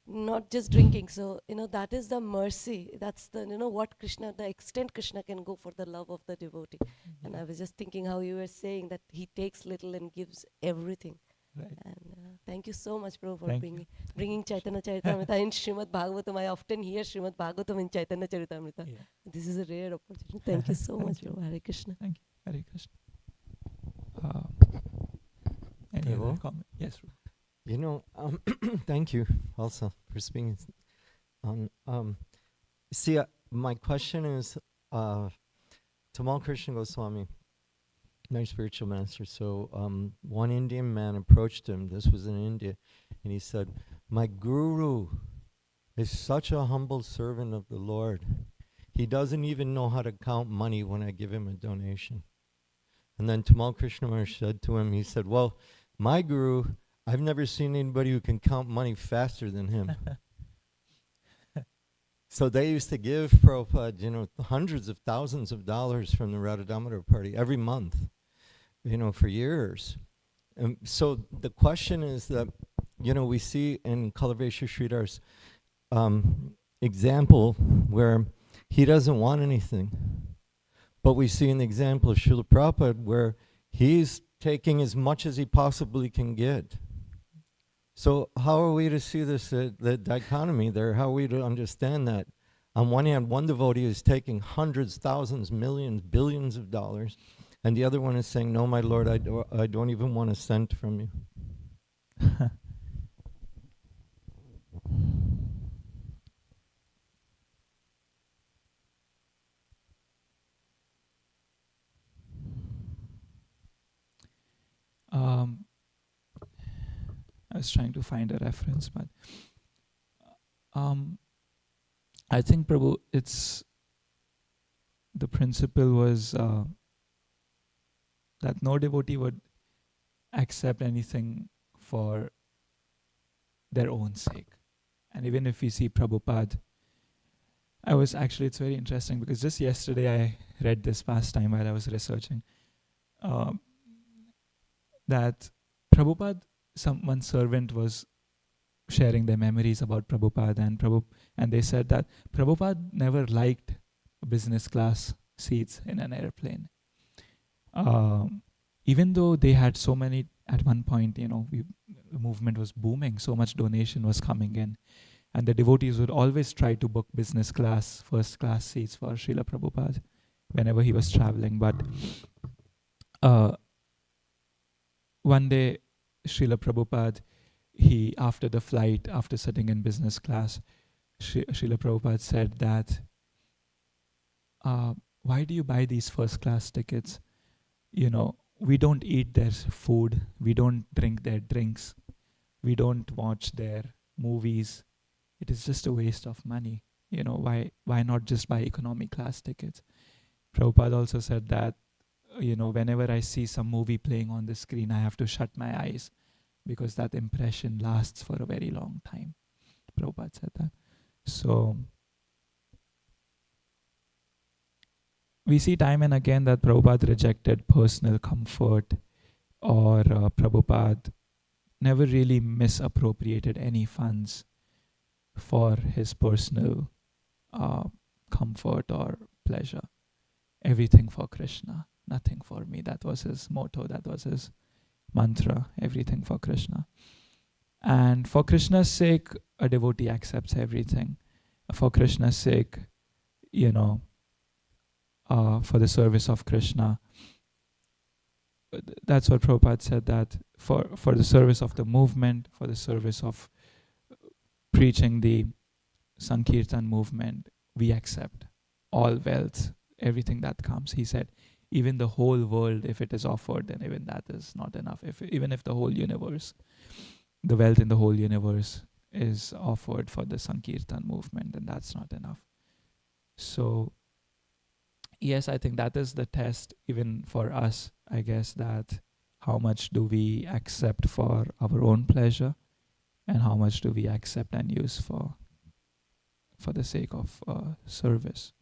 not just drinking. So, that is the mercy. That's the, what Krishna, the extent Krishna can go for the love of the devotee. And I was just thinking how you were saying that he takes little and gives everything. Right. And thank you so much, Prabhu, for Thank bringing Chaitanya Charitamrita in Srimad Bhagavatam. I often hear Srimad Bhagavatam in Chaitanya Charitamrita. Yeah. This is a rare opportunity. Thank you so much, you. Prabhu. Hare Krishna. Thank you. Hare Krishna. Any Hello? other comment? Yes. Thank you also for speaking. My question is Tamal Krishna Goswami, my spiritual master. So one Indian man approached him. This was in India, and he said, "My guru is such a humble servant of the Lord. He doesn't even know how to count money when I give him a donation." And then Tamal Krishna Maharaj said to him, he said, "Well, my guru, I've never seen anybody who can count money faster than him." So they used to give Prabhupada, hundreds of thousands of dollars from the Radha Damodar party every month, for years. So the question is that, we see in Kalavesha Sridhar's example where he doesn't want anything. But we see an example of Srila Prabhupada where he's taking as much as he possibly can get. So how are we to see this, the dichotomy there? How are we to understand that? On one hand, one devotee is taking hundreds, thousands, millions, billions of dollars, and the other one is saying, "No, my Lord, I don't even want a cent from you." I was trying to find a reference, but I think, Prabhu, the principle was that no devotee would accept anything for their own sake. And even if we see Prabhupada, it's very interesting because just yesterday I read this pastime while I was researching, that Prabhupada, one servant was sharing their memories about Prabhupada, and they said that Prabhupada never liked business class seats in an airplane. Even though they had so many, at one point, the movement was booming, so much donation was coming in, and the devotees would always try to book business class, first class seats for Srila Prabhupada whenever he was traveling. But one day, Srila Prabhupada, after the flight, after sitting in business class, Srila Prabhupada said that, why do you buy these first class tickets? We don't eat their food, we don't drink their drinks, we don't watch their movies. It is just a waste of money. Why not just buy economy class tickets? Prabhupada also said that whenever I see some movie playing on the screen, I have to shut my eyes because that impression lasts for a very long time. Prabhupada said that. So we see time and again that Prabhupada rejected personal comfort, or Prabhupada never really misappropriated any funds for his personal comfort or pleasure. Everything for Krishna, nothing for me. That was his motto, that was his mantra, everything for Krishna. And for Krishna's sake, a devotee accepts everything. For Krishna's sake, for the service of Krishna. That's what Prabhupada said, that for the service of the movement, for the service of preaching the Sankirtan movement, we accept all wealth, everything that comes. He said, even the whole world, if it is offered, then even that is not enough. Even if the whole universe, the wealth in the whole universe is offered for the Sankirtan movement, then that's not enough. So, yes, I think that is the test even for us, I guess, that how much do we accept for our own pleasure and how much do we accept and use for the sake of service.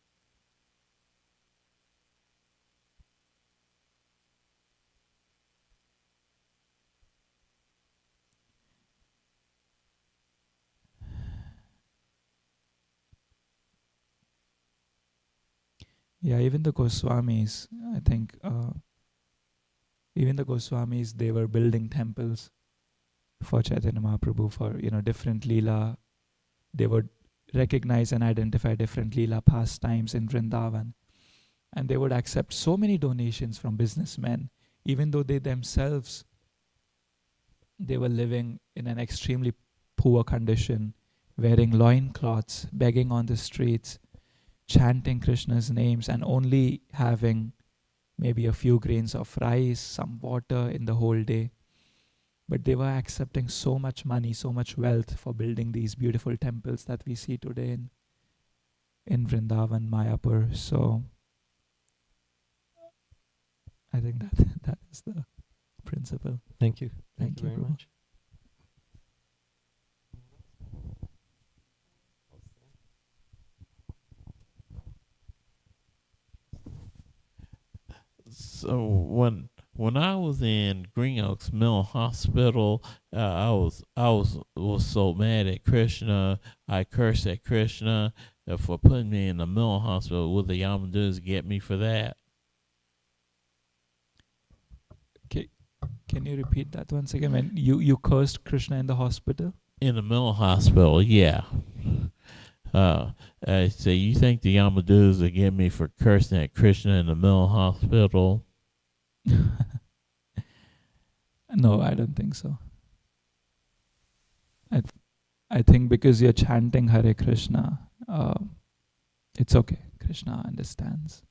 Yeah, even the Goswamis, I think, even the Goswamis, they were building temples for Chaitanya Mahaprabhu for, different Leela. They would recognize and identify different Leela pastimes in Vrindavan. And they would accept so many donations from businessmen, even though they themselves, they were living in an extremely poor condition, wearing loincloths, begging on the streets, chanting Krishna's names and only having maybe a few grains of rice, some water in the whole day. But they were accepting so much money, so much wealth for building these beautiful temples that we see today in Vrindavan, Mayapur. So I think that is the principle. Thank you. Thank you very Prabhu. much. So when I was in Green Oaks Mental Hospital, I was so mad at Krishna. I cursed at Krishna for putting me in the mental hospital. Will the Yamadus get me for that? Can you repeat that once again? When you cursed Krishna in the hospital? In the mental hospital, yeah. So you think the Yamadus will get me for cursing at Krishna in the mental hospital? No, I don't think so. I think because you're chanting Hare Krishna, it's okay. Krishna understands.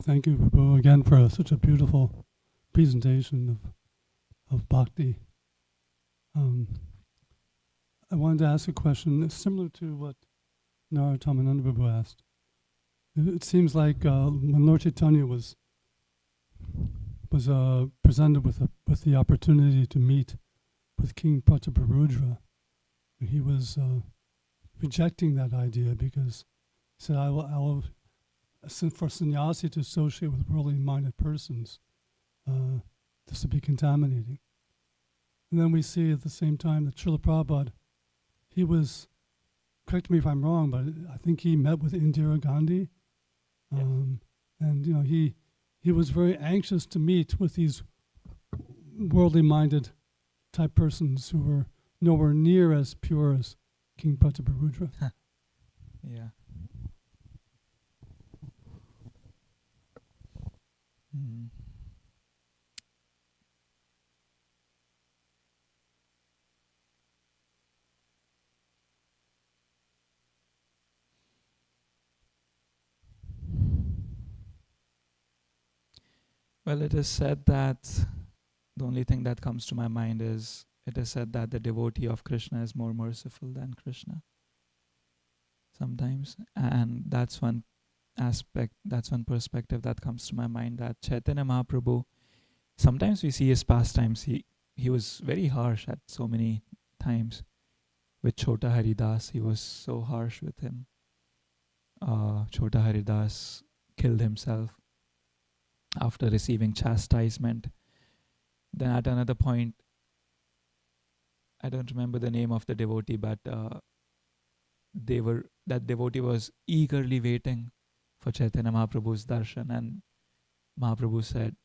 Thank you, Prabhu, again for such a beautiful presentation of bhakti. I wanted to ask a question similar to what Narottam Prabhu asked. It seems like when Lord Chaitanya was presented with the opportunity to meet with King Prataparudra, he was rejecting that idea because he said, I will for sannyasi to associate with worldly-minded persons, this would be contaminating. And then we see at the same time that Srila Prabhupada, he was, correct me if I'm wrong, but I think he met with Indira Gandhi. Yes. And he was very anxious to meet with these worldly-minded type persons who were nowhere near as pure as King Prataparudra. Yeah. Mm. Well, it is said that the only thing that comes to my mind is it is said that the devotee of Krishna is more merciful than Krishna sometimes. And that's one aspect, that's one perspective that comes to my mind, that Chaitanya Mahaprabhu, sometimes we see his pastimes, he was very harsh at so many times. With Chota Haridas, he was so harsh with him. Chota Haridas killed himself after receiving chastisement. Then at another point, I don't remember the name of the devotee, but that devotee was eagerly waiting for Chaitanya Mahaprabhu's darshan, and Mahaprabhu said,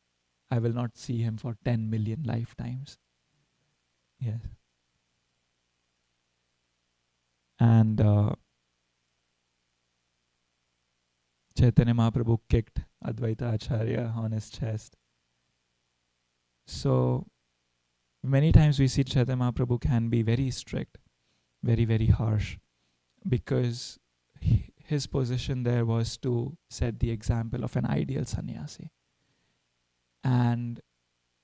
I will not see him for 10 million lifetimes. Yes. And Chaitanya Mahaprabhu kicked Advaita Acharya on his chest. So many times we see Chaitanya Mahaprabhu can be very strict, very, very harsh, because his position there was to set the example of an ideal sannyasi. And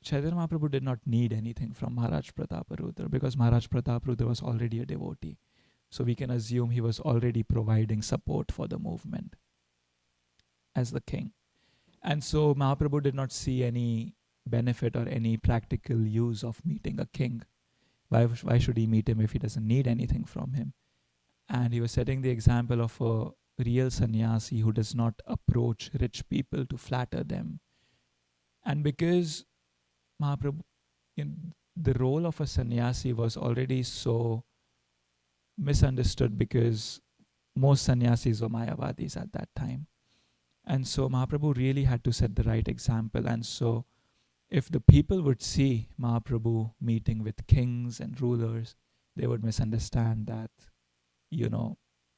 Chaitanya Mahaprabhu did not need anything from Maharaj Prataparudra, because Maharaj Prataparudra was already a devotee. So we can assume he was already providing support for the movement as the king. And so Mahaprabhu did not see any benefit or any practical use of meeting a king. Why should he meet him if he doesn't need anything from him? And he was setting the example of a real sannyasi who does not approach rich people to flatter them. And because Mahaprabhu, the role of a sannyasi was already so misunderstood, because most sannyasis were Mayavadis at that time. And so Mahaprabhu really had to set the right example. And so if the people would see Mahaprabhu meeting with kings and rulers, they would misunderstand that,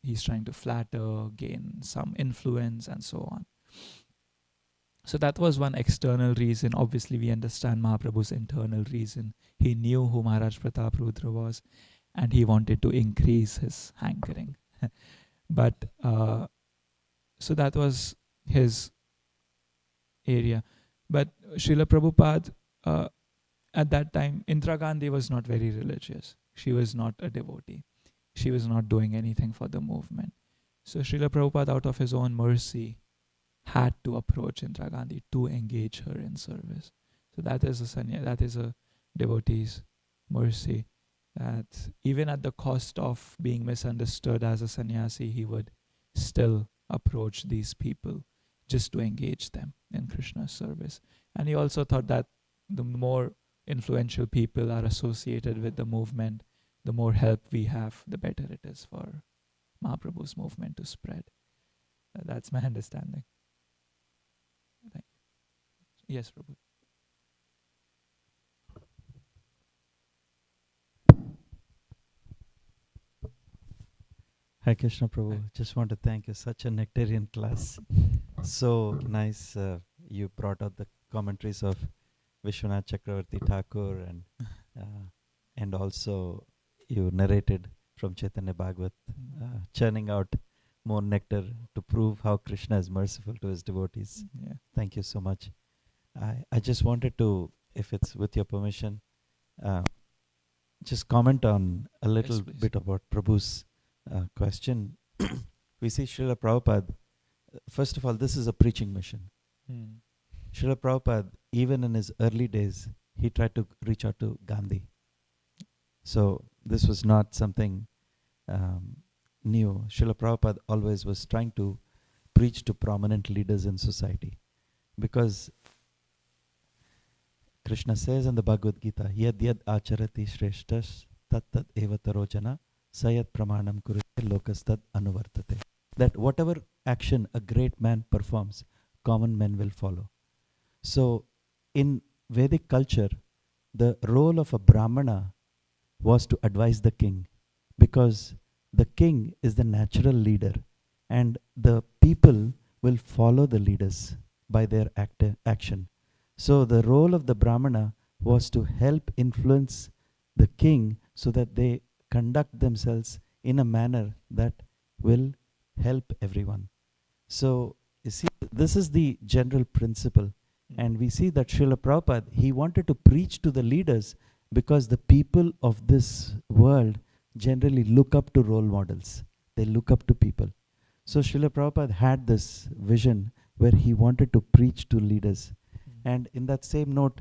he's trying to flatter, gain some influence, and so on. So that was one external reason. Obviously, we understand Mahaprabhu's internal reason. He knew who Maharaj Prataparudra was, and he wanted to increase his hankering. But, so that was his area. But Srila Prabhupada, at that time, Indira Gandhi was not very religious. She was not a devotee. She was not doing anything for the movement. So Srila Prabhupada, out of his own mercy, had to approach Indira Gandhi to engage her in service. So that is a devotee's mercy, that even at the cost of being misunderstood as a sannyasi, he would still approach these people just to engage them in Krishna's service. And he also thought that the more influential people are associated with the movement, the more help we have, the better it is for Mahaprabhu's movement to spread. That's my understanding. Thank you. Yes, Prabhu. Hi Krishna Prabhu, just want to thank you. Such a nectarian class. So nice. You brought out the commentaries of Vishwanath Chakravarti Thakur, and also you narrated from Chaitanya Bhagavat, churning out more nectar to prove how Krishna is merciful to his devotees. Yeah. Thank you so much. I just wanted to, if it's with your permission, just comment on a little bit about Prabhu's question. We see Srila Prabhupada, first of all, this is a preaching mission. Srila Prabhupada, even in his early days, he tried to reach out to Gandhi. So this was not something new. Srila Prabhupada always was trying to preach to prominent leaders in society, because Krishna says in the Bhagavad Gita, Yad yad acharati shreshtas tat tat eva tarojana sayat pramanam kurite lokastad anuvartate. That whatever action a great man performs, common men will follow. So in Vedic culture, the role of a Brahmana was to advise the king, because the king is the natural leader and the people will follow the leaders by their action. So the role of the Brahmana was to help influence the king so that they conduct themselves in a manner that will help everyone. So you see, this is the general principle. And we see that Srila Prabhupada, he wanted to preach to the leaders, because the people of this world generally look up to role models. They look up to people. So Srila Prabhupada had this vision where he wanted to preach to leaders. And in that same note,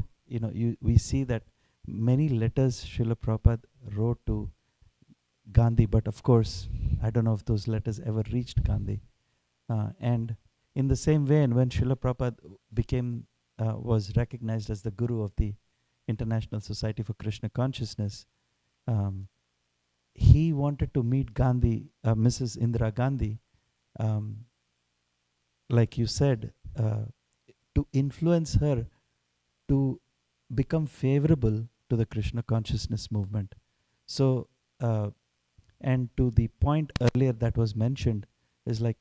we see that many letters Srila Prabhupada wrote to Gandhi, but of course, I don't know if those letters ever reached Gandhi. And in the same way, and when Srila Prabhupada was recognized as the guru of the International Society for Krishna Consciousness, he wanted to meet Gandhi, Mrs. Indira Gandhi, like you said, to influence her to become favorable to the Krishna consciousness movement. So, and to the point earlier that was mentioned, is like,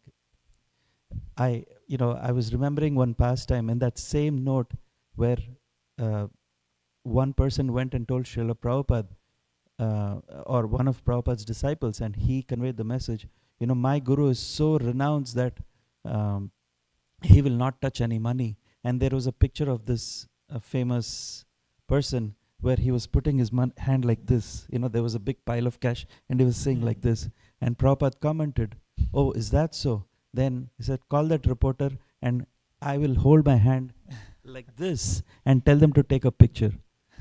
I was remembering one pastime in that same note where one person went and told Srila Prabhupada, or one of Prabhupada's disciples, and he conveyed the message, my guru is so renounced that he will not touch any money. And there was a picture of this famous person where he was putting his hand like this. There was a big pile of cash and he was saying like this. And Prabhupada commented, "Oh, is that so?" Then he said, "Call that reporter and I will hold my hand like this and tell them to take a picture."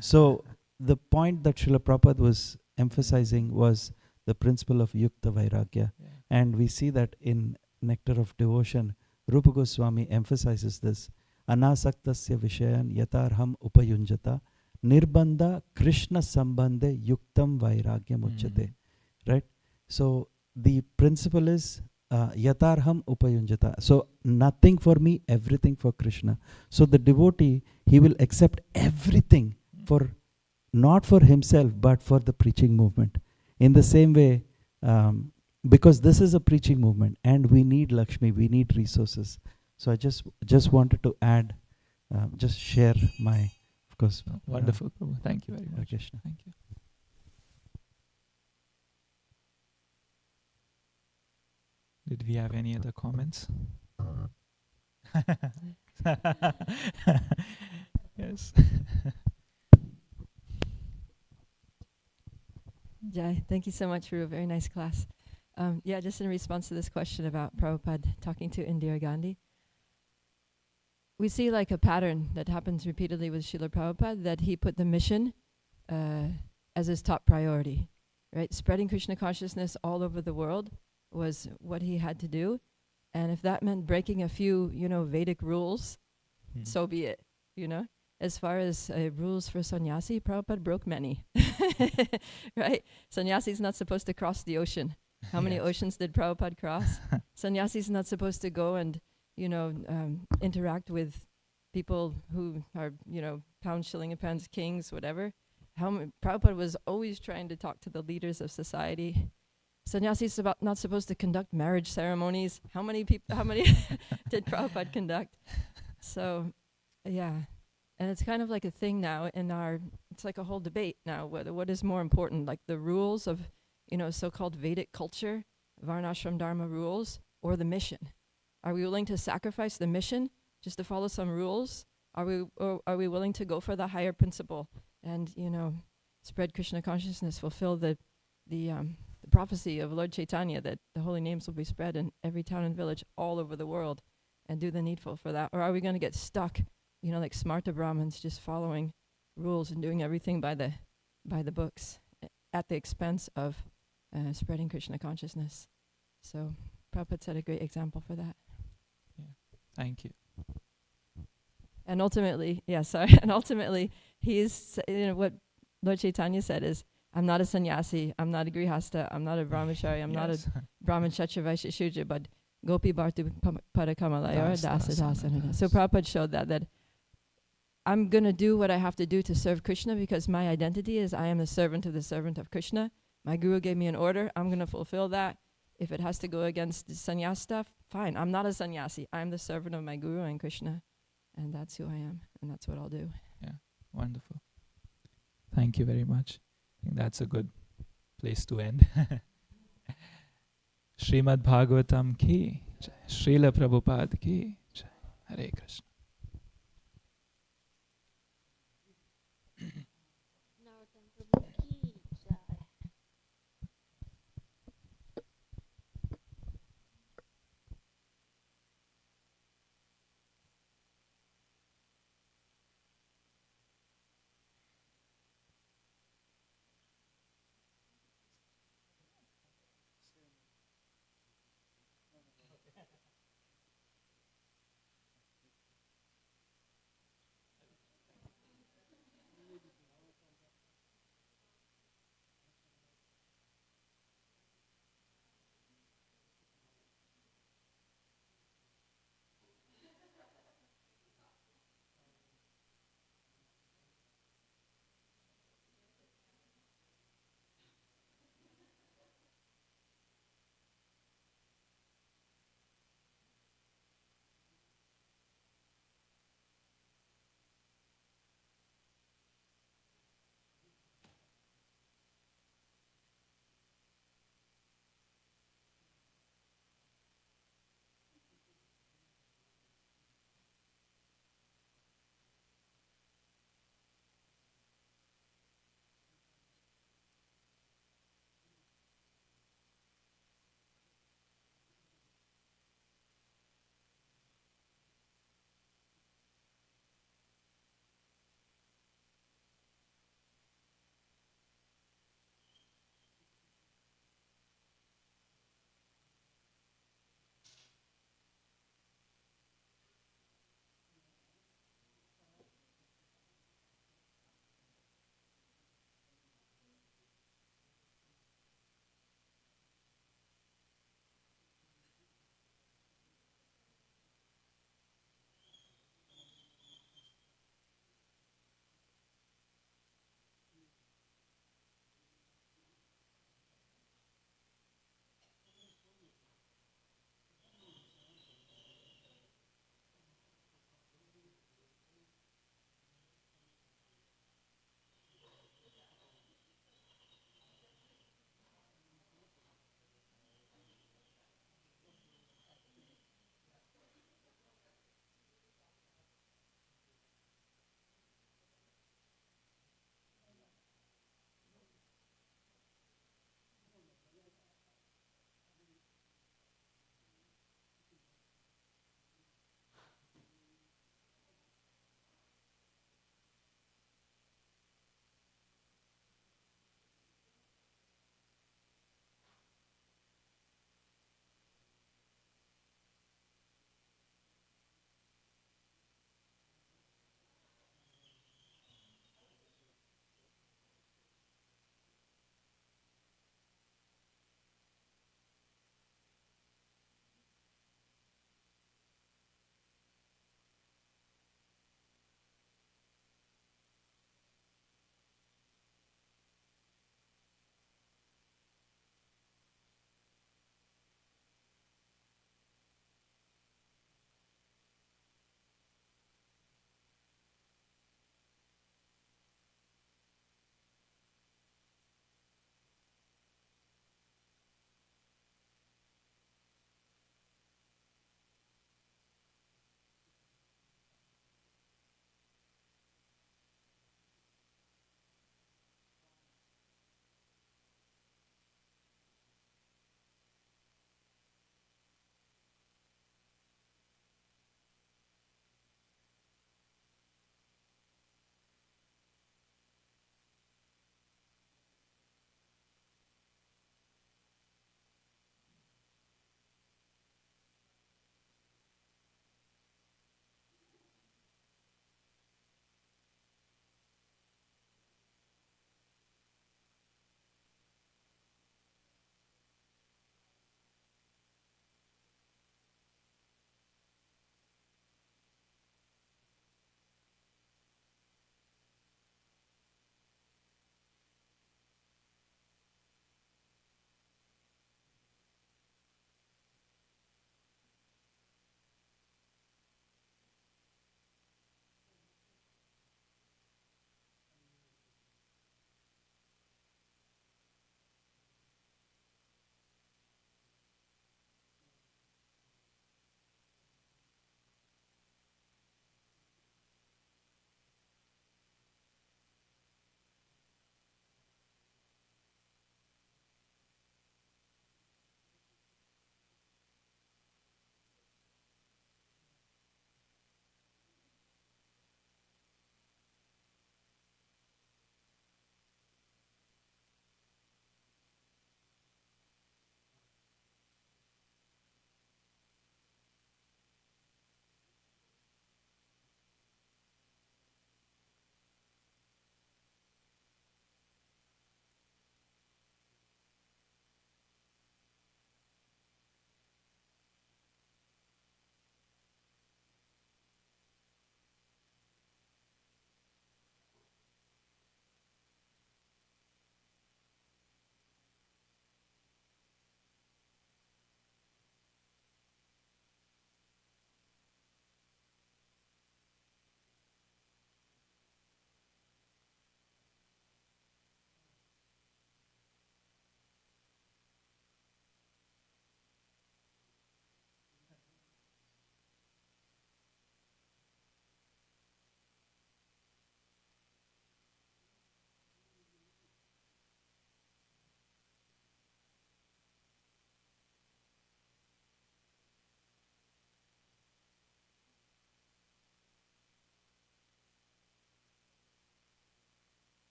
So the point that Srila Prabhupada was emphasizing was the principle of Yukta Vairagya. Yeah. And we see that in Nectar of Devotion, Rupa Goswami emphasizes this. Anasaktasya vishayan yatarham upayunjata nirbandha Krishna sambandhe yuktam vairagyam uchyate. Right? So the principle is yatarham upayunjata. So nothing for me, everything for Krishna. So the devotee, he will accept everything for, not for himself, but for the preaching movement. In the same way, because this is a preaching movement and we need Lakshmi, we need resources. So I just wanted to add, just share my, of course. Wonderful, Prabhu. Thank you very much. Krishna. Thank you. Did we have any other comments? Yes. Jai, thank you so much for a very nice class. Just in response to this question about Prabhupada talking to Indira Gandhi, we see like a pattern that happens repeatedly with Srila Prabhupada, that he put the mission as his top priority, right? Spreading Krishna consciousness all over the world was what he had to do. And if that meant breaking a few, Vedic rules, so be it, As far as rules for sannyasi, Prabhupada broke many, right? Sannyasi is not supposed to cross the ocean. How many oceans did Prabhupada cross? Sannyasi is not supposed to go and, interact with people who are, pound, shilling, and pence, kings, whatever. Prabhupada was always trying to talk to the leaders of society. Sannyasi is not supposed to conduct marriage ceremonies. How many did Prabhupada conduct? So, yeah. And it's kind of like a thing now it's like a whole debate now, whether what is more important, like the rules of, so-called Vedic culture, Varnashram Dharma rules, or the mission. Are we willing to sacrifice the mission just to follow some rules? Are we willing to go for the higher principle and, spread Krishna consciousness, fulfill the prophecy of Lord Chaitanya that the holy names will be spread in every town and village all over the world, and do the needful for that? Or are we going to get stuck, like Smarta Brahmins, just following rules and doing everything by the books at the expense of spreading Krishna consciousness? So Prabhupada set a great example for that. Yeah. Thank you. And ultimately, he's, what Lord Chaitanya said is, I'm not a sannyasi, I'm not a grihasta, I'm not a brahmachari, I'm not a brahman, kshatriya, vaishya, shudra, but gopi bhartu padakamalaya dasasana. So Prabhupada showed that I'm going to do what I have to do to serve Krishna, because my identity is I am the servant of Krishna. My guru gave me an order, I'm going to fulfill that. If it has to go against the sannyas stuff, fine. I'm not a sannyasi. I'm the servant of my guru and Krishna. And that's who I am, and that's what I'll do. Yeah, wonderful. Thank you very much. I think that's a good place to end. Srimad Bhagavatam ki Jai. Srila Prabhupada ki Jai. Hare Krishna.